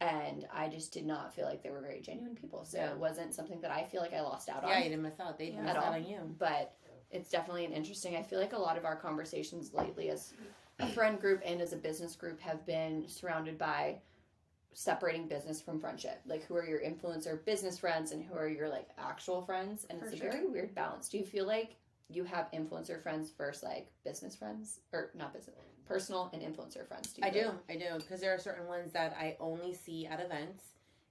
And I just did not feel like they were very genuine people. So it wasn't something that I feel like I lost out on. Yeah, you didn't miss out. They didn't miss At out all. on you. But it's definitely an interesting. I feel like a lot of our conversations lately as a friend group and as a business group have been surrounded by separating business from friendship. Like, who are your influencer business friends and who are your like actual friends? And For it's sure. a very weird balance. Do you feel like you have influencer friends versus like business friends, or not business, personal and influencer friends? I feel do, because there are certain ones that I only see at events,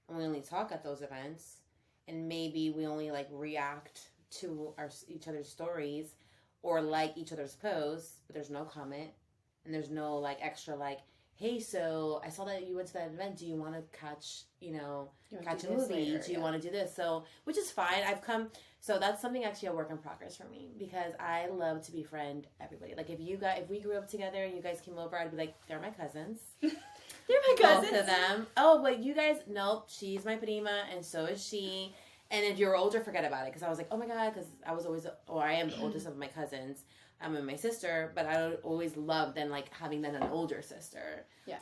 and we only talk at those events, and maybe we only like react to each other's stories or like each other's posts, but there's no comment and there's no like extra like, hey, so I saw that you went to that event. Do you want to catch, you wanna catch do a this movie? later? Do you want to do this? So, which is fine. So that's something actually a work in progress for me, because I love to befriend everybody. Like if we grew up together and you guys came over, I'd be like, they're my cousins. They're my cousins. Both of them. Oh, but you guys, nope, she's my prima and so is she. And if you're older, forget about it. Because I was like, oh my God, because I was always, or I am the oldest of my cousins. I'm and my sister, but I always loved then like having then an older sister. Yeah.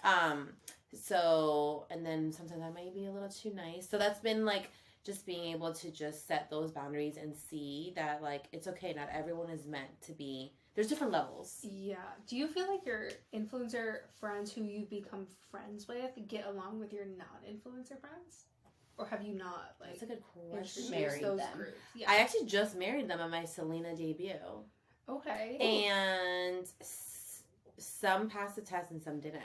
So, and then sometimes I might be a little too nice. So that's been like just being able to just set those boundaries and see that like it's okay. Not everyone is meant to be. There's different levels. Yeah. Do you feel like your influencer friends who you've become friends with get along with your non-influencer friends? Or have you not like That's a good question. introduced Married those them. groups? Yeah. I actually just married them at my Selena debut. Okay. And some passed the test and some didn't.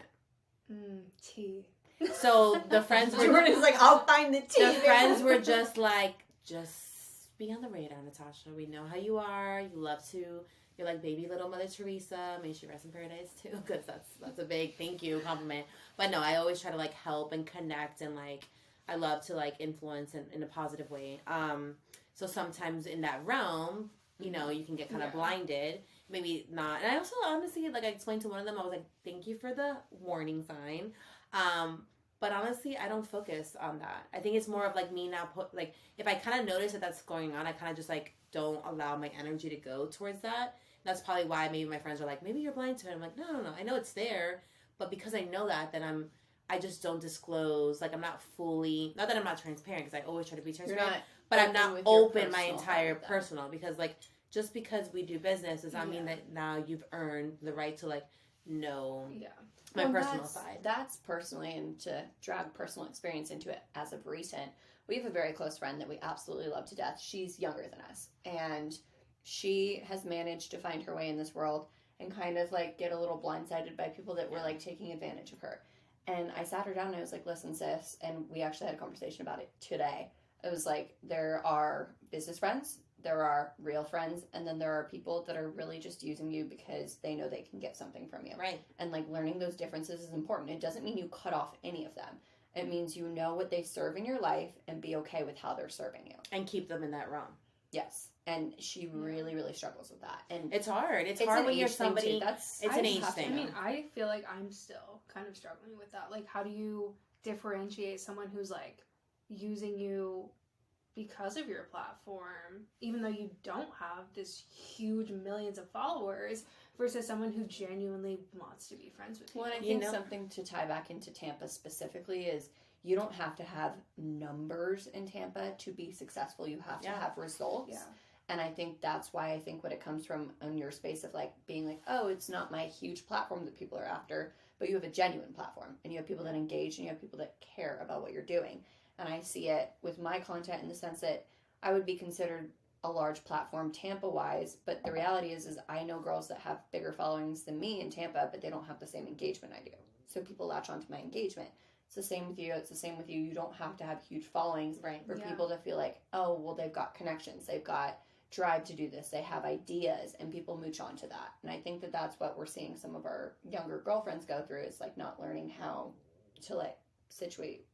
Tea. So the friends were Jordan's like, I'll find the tea. the friends were just like, just be on the radar, Natasha. We know how you are. You love to. You're like baby little Mother Teresa. May she rest in paradise too, because that's a big thank you compliment. But no, I always try to like help and connect, and like I love to like influence in a positive way. So sometimes in that realm, you know, you can get kind of blinded maybe not. And I also honestly, like I explained to one of them, I was like, thank you for the warning sign. But honestly, I don't focus on that. I think it's more of like me now like if I kind of notice that that's going on, I kind of just like don't allow my energy to go towards that. That's probably why maybe my friends are like, maybe you're blind to it. I'm like, no. I know it's there, but because I know that, then I just don't disclose. Like I'm not fully, not that I'm not transparent because I always try to be transparent, but I'm not open my entire personal because like just because we do business does not mean that now you've earned the right to like know my personal side. That's personally, and to drag personal experience into it as of recent, we have a very close friend that we absolutely love to death. She's younger than us, and she has managed to find her way in this world and kind of like get a little blindsided by people that were like taking advantage of her. And I sat her down and I was like, listen, sis, and we actually had a conversation about it today. It was like, there are business friends, there are real friends, and then there are people that are really just using you because they know they can get something from you. Right. And like learning those differences is important. It doesn't mean you cut off any of them. It means you know what they serve in your life and be okay with how they're serving you. And keep them in that realm. Yes. And she really, really struggles with that. And it's hard. It's hard when you're somebody. It's an age thing. I mean, I feel like I'm still kind of struggling with that. Like, how do you differentiate someone who's like using you because of your platform, even though you don't have this huge millions of followers, versus someone who genuinely wants to be friends with you? Well, and I think something to tie back into Tampa specifically is you don't have to have numbers in Tampa to be successful. You have to have results. Yeah. And I think that's why I think when it comes from in your space of like being like, oh, it's not my huge platform that people are after, but you have a genuine platform and you have people that engage and you have people that care about what you're doing. And I see it with my content in the sense that I would be considered a large platform Tampa-wise, but the reality is I know girls that have bigger followings than me in Tampa, but they don't have the same engagement I do. So people latch onto my engagement. It's the same with you. It's the same with you. You don't have to have huge followings for people to feel like, oh, well, they've got connections. They've got drive to do this. They have ideas, and people mooch onto that. And I think that that's what we're seeing some of our younger girlfriends go through is like not learning how to like situate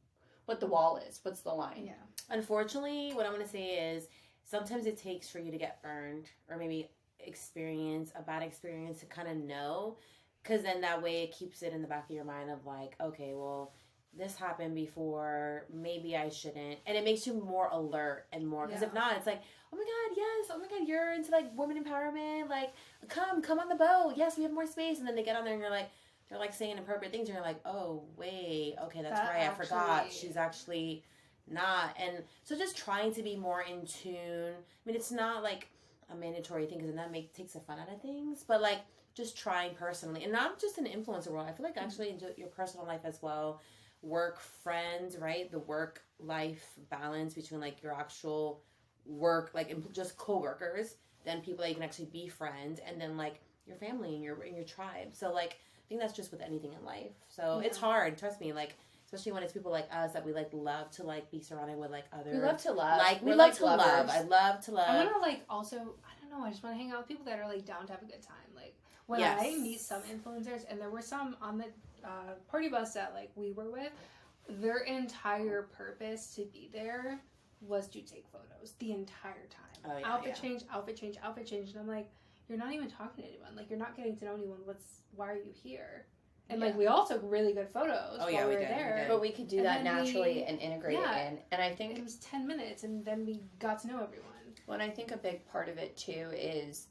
what the wall is. What's the line? Yeah. Unfortunately, what I'm going to say is sometimes it takes for you to get burned or maybe experience a bad experience to kind of know, because then that way it keeps it in the back of your mind of like, okay, well, this happened before, maybe I shouldn't. And it makes you more alert and more, because if not, it's like, oh my God, yes, oh my God, you're into like women empowerment, like come on the boat, yes, we have more space. And then they get on there and you're like, they're like saying inappropriate things and you're like, oh wait, okay, that's right, I forgot, she's actually not. And so just trying to be more in tune. I mean, it's not like a mandatory thing, because then that takes the fun out of things, but like just trying personally, and not just in the influencer world. I feel like actually into your personal life as well, work, friends, right? The work life balance between like your actual work, like just coworkers, then people that you can actually be friends, and then like your family and your tribe. So like I think that's just with anything in life. So it's hard, trust me, like especially when it's people like us that we like love to like be surrounded with like other. We love to love. Like we love to love. I love to love. I want to like also, I don't know, I just want to hang out with people that are like down to have a good time. Like when I meet some influencers, and there were some on the party bus that like we were with, their entire purpose to be there was to take photos the entire time. Outfit change, and I'm like, you're not even talking to anyone. Like you're not getting to know anyone. Why are you here? And like we all took really good photos while we were there. But we could do that naturally and integrate it in. And I think it was 10 minutes, and then we got to know everyone. Well, and I think a big part of it too is,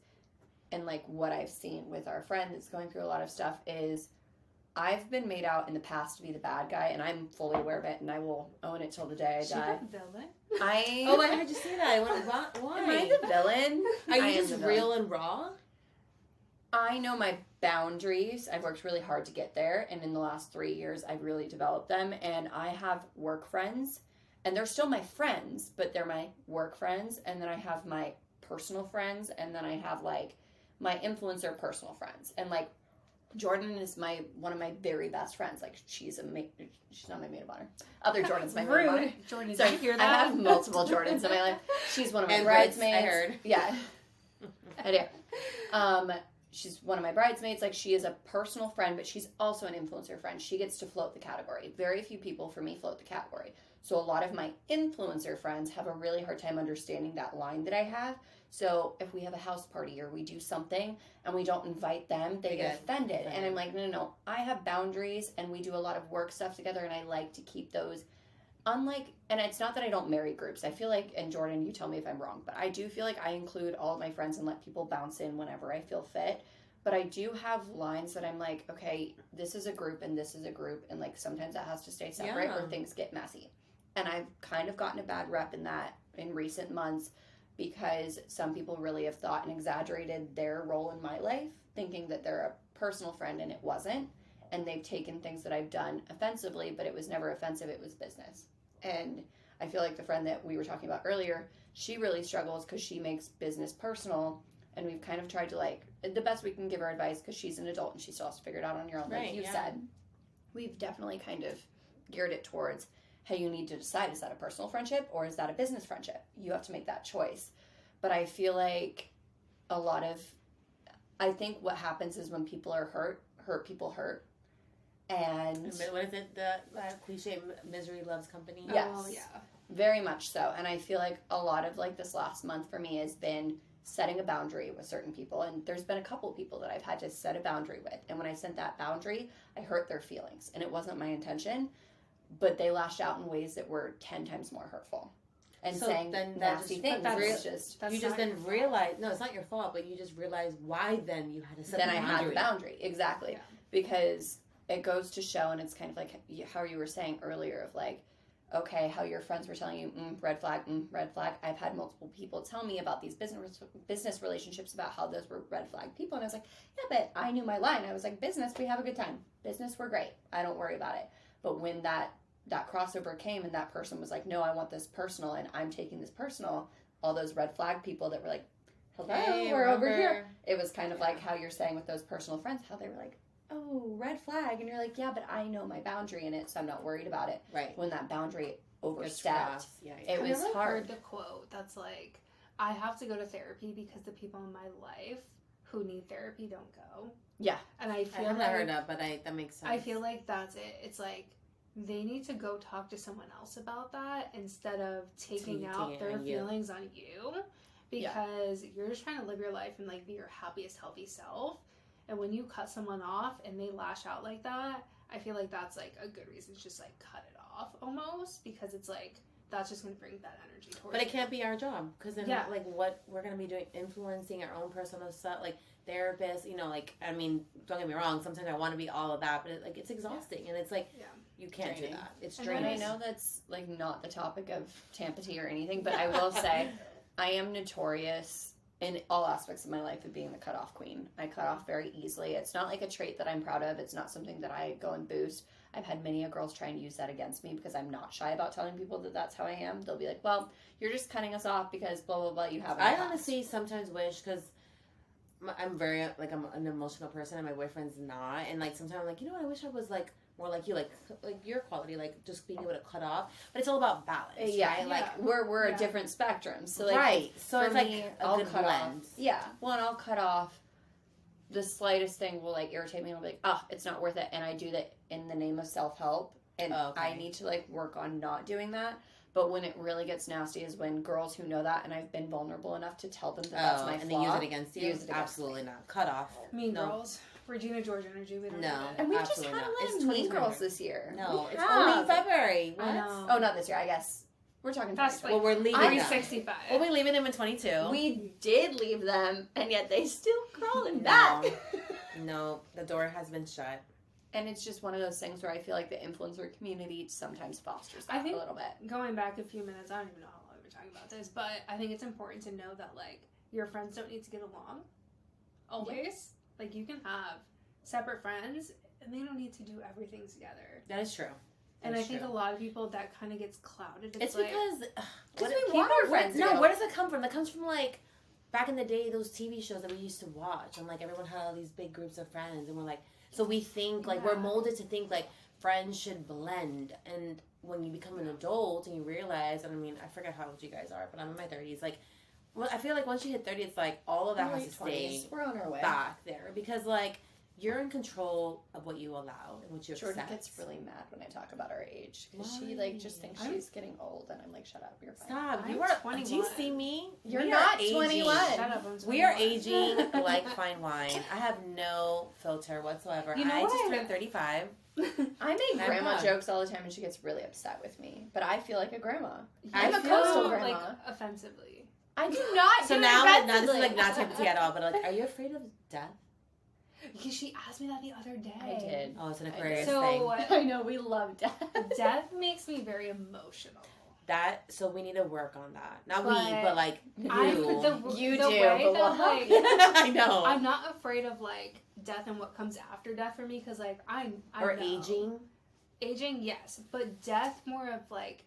and like what I've seen with our friend that's going through a lot of stuff is, I've been made out in the past to be the bad guy, and I'm fully aware of it, and I will own it till the day I die. The villain? I heard you say that. I went, why? Am I the villain? Are you just real and raw? I know my boundaries. I've worked really hard to get there, and in the last 3 years, I've really developed them, and I have work friends, and they're still my friends, but they're my work friends, and then I have my personal friends, and then I have, like, my influencer personal friends, and, like, Jordan is one of my very best friends. Like, she's not my maid of honor. Other Jordan's my maid of honor. Jordan, so did you hear that? I have multiple Jordans in my life. She's one of my bridesmaids. I heard. Yeah, I do. she's one of my bridesmaids. Like, she is a personal friend, but she's also an influencer friend. She gets to float the category. Very few people for me float the category. So a lot of my influencer friends have a really hard time understanding that line that I have. So if we have a house party or we do something and we don't invite them, they get offended. And I'm like, no. I have boundaries, and we do a lot of work stuff together, and I like to keep those. Unlike, and it's not that I don't marry groups. I feel like, and Jordan, you tell me if I'm wrong, but I do feel like I include all of my friends and let people bounce in whenever I feel fit. But I do have lines that I'm like, okay, this is a group and this is a group, and like sometimes that has to stay separate or things get messy. And I've kind of gotten a bad rep in that in recent months, because some people really have thought and exaggerated their role in my life, thinking that they're a personal friend, and it wasn't. And they've taken things that I've done offensively, but it was never offensive, it was business. And I feel like the friend that we were talking about earlier, she really struggles because she makes business personal, and we've kind of tried to, like, the best we can give her advice, because she's an adult and she still has to figure it out on her own, like you said. We've definitely kind of geared it towards, hey, you need to decide, is that a personal friendship or is that a business friendship? You have to make that choice. But I feel like I think what happens is when people are hurt people hurt. And what is it, the cliche, misery loves company? Yes. Oh, yeah. Very much so. And I feel like a lot of, like, this last month for me has been setting a boundary with certain people. And there's been a couple people that I've had to set a boundary with. And when I set that boundary, I hurt their feelings. And it wasn't my intention, but they lashed out in ways that were 10 times more hurtful. And so saying then nasty things. You just then realize, no, it's not your fault, but you just realize why then you had to set then the boundary. I had the boundary. Exactly. Yeah. Because it goes to show, and it's kind of like how you were saying earlier of like, okay, how your friends were telling you, red flag, red flag. I've had multiple people tell me about these business relationships, about how those were red flag people. And I was like, yeah, but I knew my line. I was like, business, we have a good time. Business, we're great. I don't worry about it. But when that crossover came and that person was like, no, I want this personal and I'm taking this personal, all those red flag people that were like, hello, hey, we're over here. It was kind of like how you're saying with those personal friends, how they were like, oh, red flag. And you're like, yeah, but I know my boundary in it, so I'm not worried about it. Right. When that boundary overstepped, it was I've hard. heard the quote that's like, I have to go to therapy because the people in my life who need therapy don't go. Yeah. And I feel I've never heard that, but that makes sense. I feel like that's it. It's like, they need to go talk to someone else about that instead of taking out their feelings on you, because you're just trying to live your life and like be your happiest, healthy self. And when you cut someone off and they lash out like that, I feel like that's like a good reason to just like cut it off almost, because it's like that's just going to bring that energy towards But it can't be our job, because then like what we're going to be doing, influencing our own personal stuff, like therapists, you know, like, I mean, don't get me wrong, sometimes I want to be all of that, but it's exhausting, and it's like, you can't do that. It's draining. And I know that's like not the topic of Tampa tea or anything, but I will say I am notorious in all aspects of my life of being the cutoff queen. I cut off very easily. It's not like a trait that I'm proud of. It's not something that I go and boost. I've had many girls try and use that against me, because I'm not shy about telling people that that's how I am. They'll be like, well, you're just cutting us off because blah, blah, blah, you have I honestly sometimes wish, because I'm very, like, I'm an emotional person and my boyfriend's not. And, like, sometimes I'm like, you know what, I wish I was, like, more like you, like your quality, like just being able to cut off. But it's all about balance, right? Like we're a different spectrum, so like, right. So it's me, like I'll good cut blend. off. Yeah, well, and I'll cut off. The slightest thing will like irritate me, and I'll be like, oh, it's not worth it, and I do that in the name of self-help, and I need to like work on not doing that. But when it really gets nasty is when girls who know that, and I've been vulnerable enough to tell them that that's my flaw, and they use it against you. Absolutely not. Cut off. Mean Girls. Regina George energy. We don't no, do and we just had a lot of Mean Girls this year. No, it's only February. What? I know. Oh, not this year. I guess we're talking. That's well, we're leaving. 365. We'll be leaving them in 22. We did leave them, and yet they still crawling back. No, the door has been shut. And it's just one of those things where I feel like the influencer community sometimes fosters that a little bit. Going back a few minutes, I don't even know how long we're talking about this, but I think it's important to know that like your friends don't need to get along always. Yeah. Like you can have separate friends and they don't need to do everything together. That is true. And I think a lot of people that kind of gets clouded. It's like, because we want our friends. No, where does it come from? That comes from like back in the day, those TV shows that we used to watch, and like everyone had all these big groups of friends, and we're like, so we think like we're molded to think like friends should blend, and when you become an adult and you realize, and I mean, I forget how old you guys are, but I'm in my 30s, like Well, I feel like once you hit 30, it's like all of that has Late to stay 20s. We're on our way. back there because like you're in control of what you allow and what you Jordan accept. gets really mad when I talk about our age because she Why? like just thinks I'm- she's getting old, and I'm like, shut up, you're fine. Stop! I'm You are 21. Do you see me? You're We not are aging. 21. Shut up, I'm We are 21. aging like fine wine. I have no filter whatsoever. You know I what just I- turned 35. I make I'm grandma proud. jokes all the time, and she gets really upset with me. But I feel like a grandma. I I'm a feel coastal grandma. like offensively. I do not. So do now, it now this is like offensively. not Tampa tea at all. But like, are you afraid of death? Because she asked me that the other day. I did. Oh, it's an I did. Aquarius So thing. I know we love death. death makes me very emotional. So we need to work on that. Not But we, but like you. You the do, way but that, what? like, I know. I'm not afraid of like death and what comes after death for me because like I or know. aging. Yes, but death more of like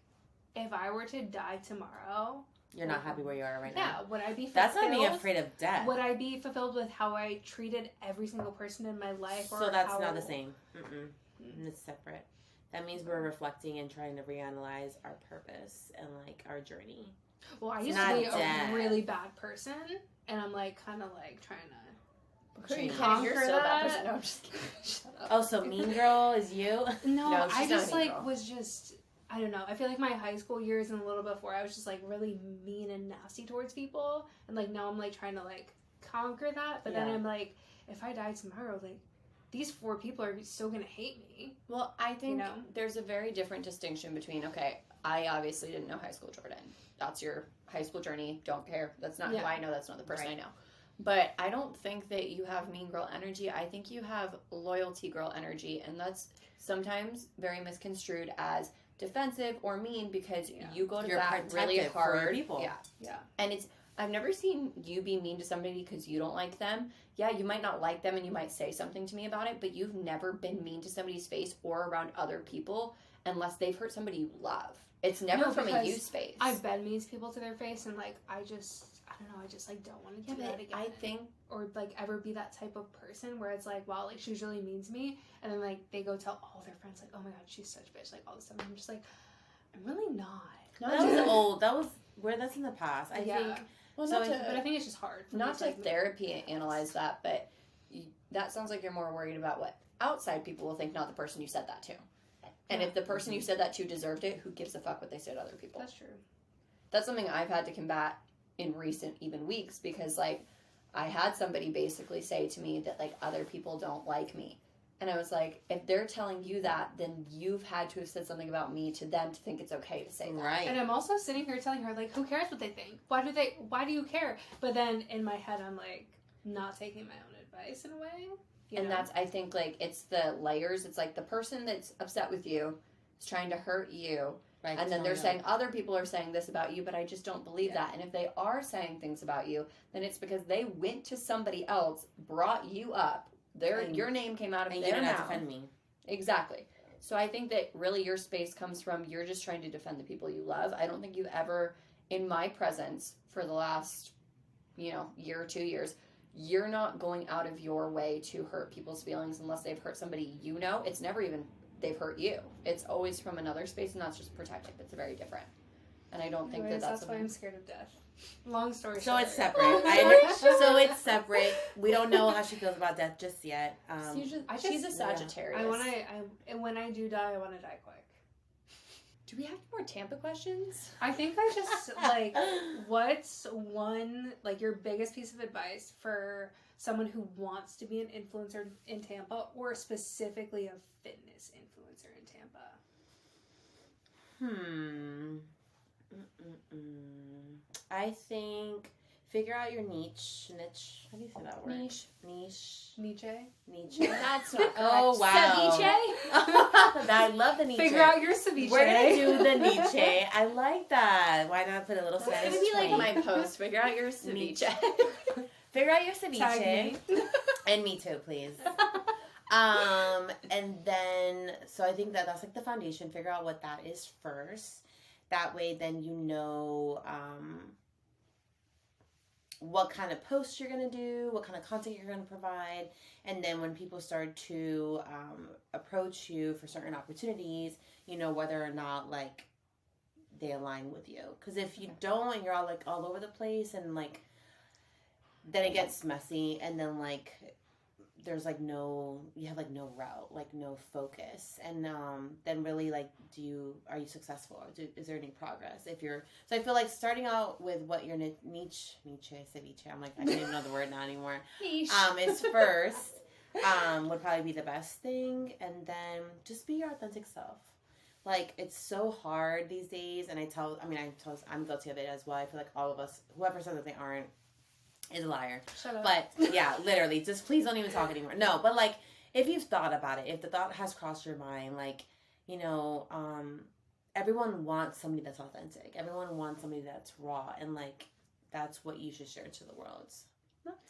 if I were to die tomorrow. You're not happy where you are right Yeah, now. would I be fulfilled? That's not being afraid of death. Would I be fulfilled with how I treated every single person in my life? So that's how, not the same. Mm-mm. It's separate. That means we're reflecting and trying to reanalyze our purpose and like our journey. Well, I It's used to not be death. a really bad person, and I'm like kind of like trying to. You're Conquer so bad that. person. No, I'm just kidding. Shut up. Oh, so Mean Girl is you? No, No, she's I not just a mean like girl. was just I don't know. I feel like my high school years and a little before I was just like really mean and nasty towards people, and like now I'm like trying to like conquer that. But then Yeah. I'm like, if I die tomorrow, like these 4 people are still gonna hate me. Well, I think know? there's a very different distinction between, okay, I obviously didn't know high school Jordan. That's your high school journey. Don't care. That's not who Yeah. I know. That's not the person Right. I know. But I don't think that you have mean girl energy. I think you have loyalty girl energy. And that's sometimes very misconstrued as defensive or mean because Yeah. you go to You're bat really protective for your hard. people. Yeah. Yeah. And I've never seen you be mean to somebody because you don't like them. Yeah, you might not like them and you might say something to me about it, but you've never been mean to somebody's face or around other people unless they've hurt somebody you love. It's never No, from a because you space. I've been mean to people to their face, and like I don't know. I just like don't want to yeah, do that but again. I think or like ever be that type of person where it's like, wow, like she was really mean to me, and then like they go tell all their friends like, oh my god, she's such a bitch, like all this stuff. And I'm just like, I'm really not. not That was to, old. That's in the past. I Yeah. think. well, so not if- to, But I think it's just hard. For me not to like, therapy analyze that, but that sounds like you're more worried about what outside people will think, not the person you said that to. And Yeah. if the person you said that to deserved it, who gives a fuck what they said to other people? That's true. That's something I've had to combat in recent even weeks because like I had somebody basically say to me that like other people don't like me. And I was like, if they're telling you that, then you've had to have said something about me to them to think it's okay to say that. Right. And I'm also sitting here telling her like, who cares what they think? Why do you care? But then in my head, I'm like not taking my own advice in a way. You And know? that's, I think, like, it's the layers. It's like the person that's upset with you is trying to hurt you. Right, And then they're no. saying other people are saying this about you, but I just don't believe Yeah. that. And if they are saying things about you, then it's because they went to somebody else, brought you up. And- Your name came out of And you their did not mouth. defend me. Exactly. So I think that really your space comes from you're just trying to defend the people you love. I don't think you've ever, in my presence for the last, year or 2 years, you're not going out of your way to hurt people's feelings unless they've hurt somebody you know. It's never even they've hurt you. It's always from another space, and that's just protective. It's very different. And I don't think Anyways, that's why something- I'm scared of death. Long story So short. it's separate. Oh, So it's separate. We don't know how she feels about death just yet. She's a Sagittarius. When I do die, I want to die quick. Do we have more Tampa questions? I think I just like what's one like your biggest piece of advice for someone who wants to be an influencer in Tampa or specifically a fitness influencer in Tampa? I think figure out your niche. How do you say that word? Niche. Nietzsche? That's not correct. Oh, wow. Ceviche? I love the niche. Figure out your ceviche. We're gonna do the niche. I like that. Why not put a little That's Spanish gonna be like twang? my post. Figure out your ceviche. Figure out your ceviche. Tag me. And me too, please. And then, so I think that's like the foundation. Figure out what that is first. That way, then you know what kind of posts you're going to do, what kind of content you're going to provide. And then when people start to approach you for certain opportunities, you know whether or not, like, they align with you. Because if you don't, and you're all like all over the place, and like then it gets messy, and then like there's like no route, like no focus, and then really like are you successful, or is there any progress if you're, so I feel like starting out with what your niche ceviche, I'm like, I don't even know the word now anymore, is first, would probably be the best thing, and then just be your authentic self. Like, it's so hard these days, and I'm guilty of it as well. I feel like all of us, whoever says that they aren't, is a liar. Shut up. But yeah, literally, just please don't even talk anymore. No, but like, if you've thought about it, if the thought has crossed your mind, like, you know, everyone wants somebody that's authentic. Everyone wants somebody that's raw, and like, that's what you should share to the world.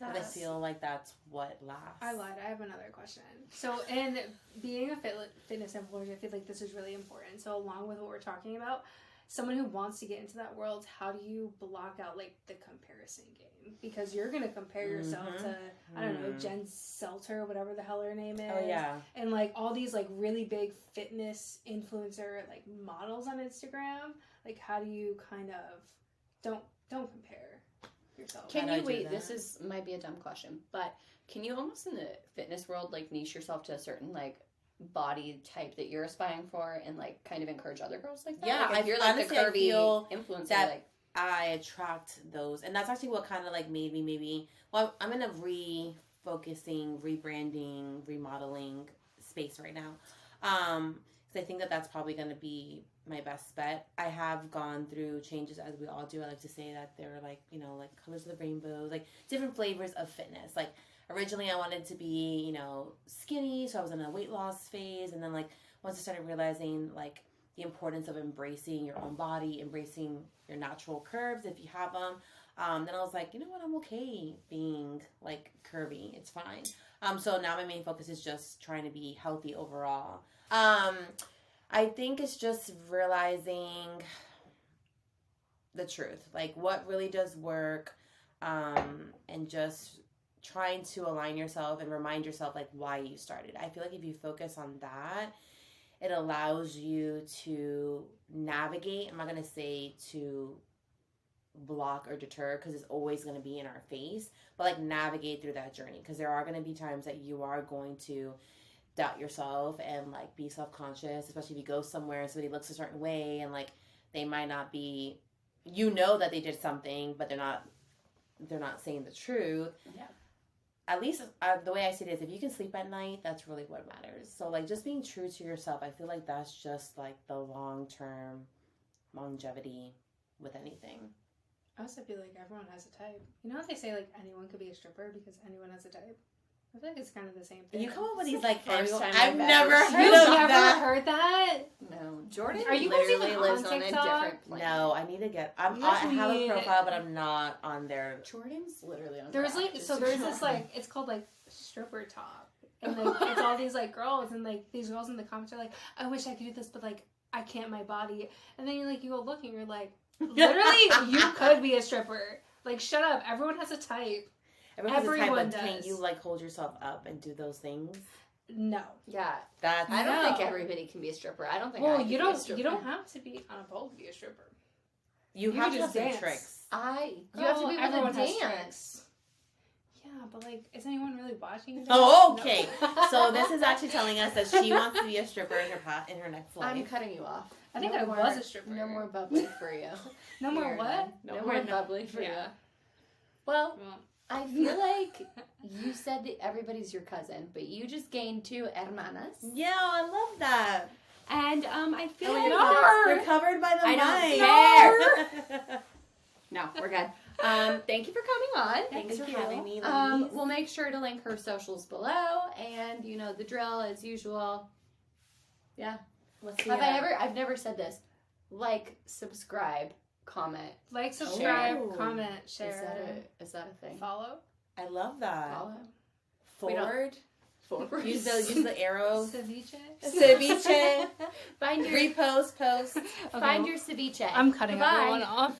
I feel like that's what lasts. I lied. I have another question. So, in being a fitness influencer, I feel like this is really important. So, along with what we're talking about, someone who wants to get into that world, how do you block out like the comparison game? Because you're gonna compare yourself to, I don't know, Jen Selter, whatever the hell her name is. Oh yeah. And like all these like really big fitness influencer like models on Instagram. Like, how do you kind of don't compare yourself? Can you wait? This might be a dumb question, but can you almost in the fitness world like niche yourself to a certain like body type that you're aspiring for, and like kind of encourage other girls like that? Yeah, like, if you're like honestly, the curvy influencer, that like I attract those, and that's actually what kind of like made me maybe. Well, I'm in a refocusing, rebranding, remodeling space right now, because I think that that's probably going to be my best bet. I have gone through changes, as we all do. I like to say that they're like, you know, like colors of the rainbow, like different flavors of fitness. Like originally I wanted to be, you know, skinny, so I was in a weight loss phase, and then like once I started realizing like the importance of embracing your own body, embracing your natural curves if you have them, then I was like, you know what, I'm okay being like curvy, it's fine. So now my main focus is just trying to be healthy overall. I think it's just realizing the truth, like what really does work, and just trying to align yourself and remind yourself like why you started. I feel like if you focus on that, it allows you to navigate. I'm not going to say to block or deter, because it's always going to be in our face, but like navigate through that journey, because there are going to be times that you are going to doubt yourself and like be self-conscious, especially if you go somewhere and somebody looks a certain way and like they might not be, you know that they did something, but they're not saying the truth. Yeah. At least the way I see it is, if you can sleep at night, that's really what matters. So like just being true to yourself, I feel like that's just like the long-term longevity with anything. I also feel like everyone has a type. You know how they say like anyone could be a stripper because anyone has a type? I feel like it's kind of the same thing. You come up with these like first time I've never ever heard You've of never that. heard that? no, Jordan Are you guys literally even lives on on a TikTok? different planet. No, I need to get. I You have a need- profile, but I'm not on there. Jordan's literally on. There's crack, like, just so so there's you know. this like, it's called like stripper talk. And like, it's all these like girls, and like these girls in the comments are like, I wish I could do this, but like, I can't my body. And then you go look and you're like, literally, you could be a stripper. Like, shut up. Everyone has a type. Everyone does. Can does. you like hold yourself up and do those things? No. Yeah, That's I don't No. think everybody can be a stripper. I don't think. Well, I can you be a don't. stripper. You don't have to be on a pole to be a stripper. you You have to just have some dance. tricks. You have to Oh, be able everyone to has dance. tricks. Yeah, but like, is anyone really watching? you Oh, dance? okay. No. So this is actually telling us that she wants to be a stripper in her next life. I'm cutting you off. I think No I more- was a stripper. No more bubbly for you. No more Here, what? then. No, No more more bubbly for Yeah. you. Well, Well, I feel like you said that everybody's your cousin, but you just gained 2 hermanas. Yeah, I love that. And I feel Oh, like you're covered by the I don't mic. No, we're good. Thank you for coming on. Thanks for you. having me, ladies. We'll make sure to link her socials below, and you know the drill as usual. Yeah. Let's see. I've never said this. Like, subscribe, comment. like, subscribe, Oh. comment, share, Is that a thing? follow. I love that. Follow. We don't- Forward. Forward. Use the arrow. Ceviche. Ceviche. Find your Repost. Post. find your ceviche. I'm cutting Goodbye. everyone off.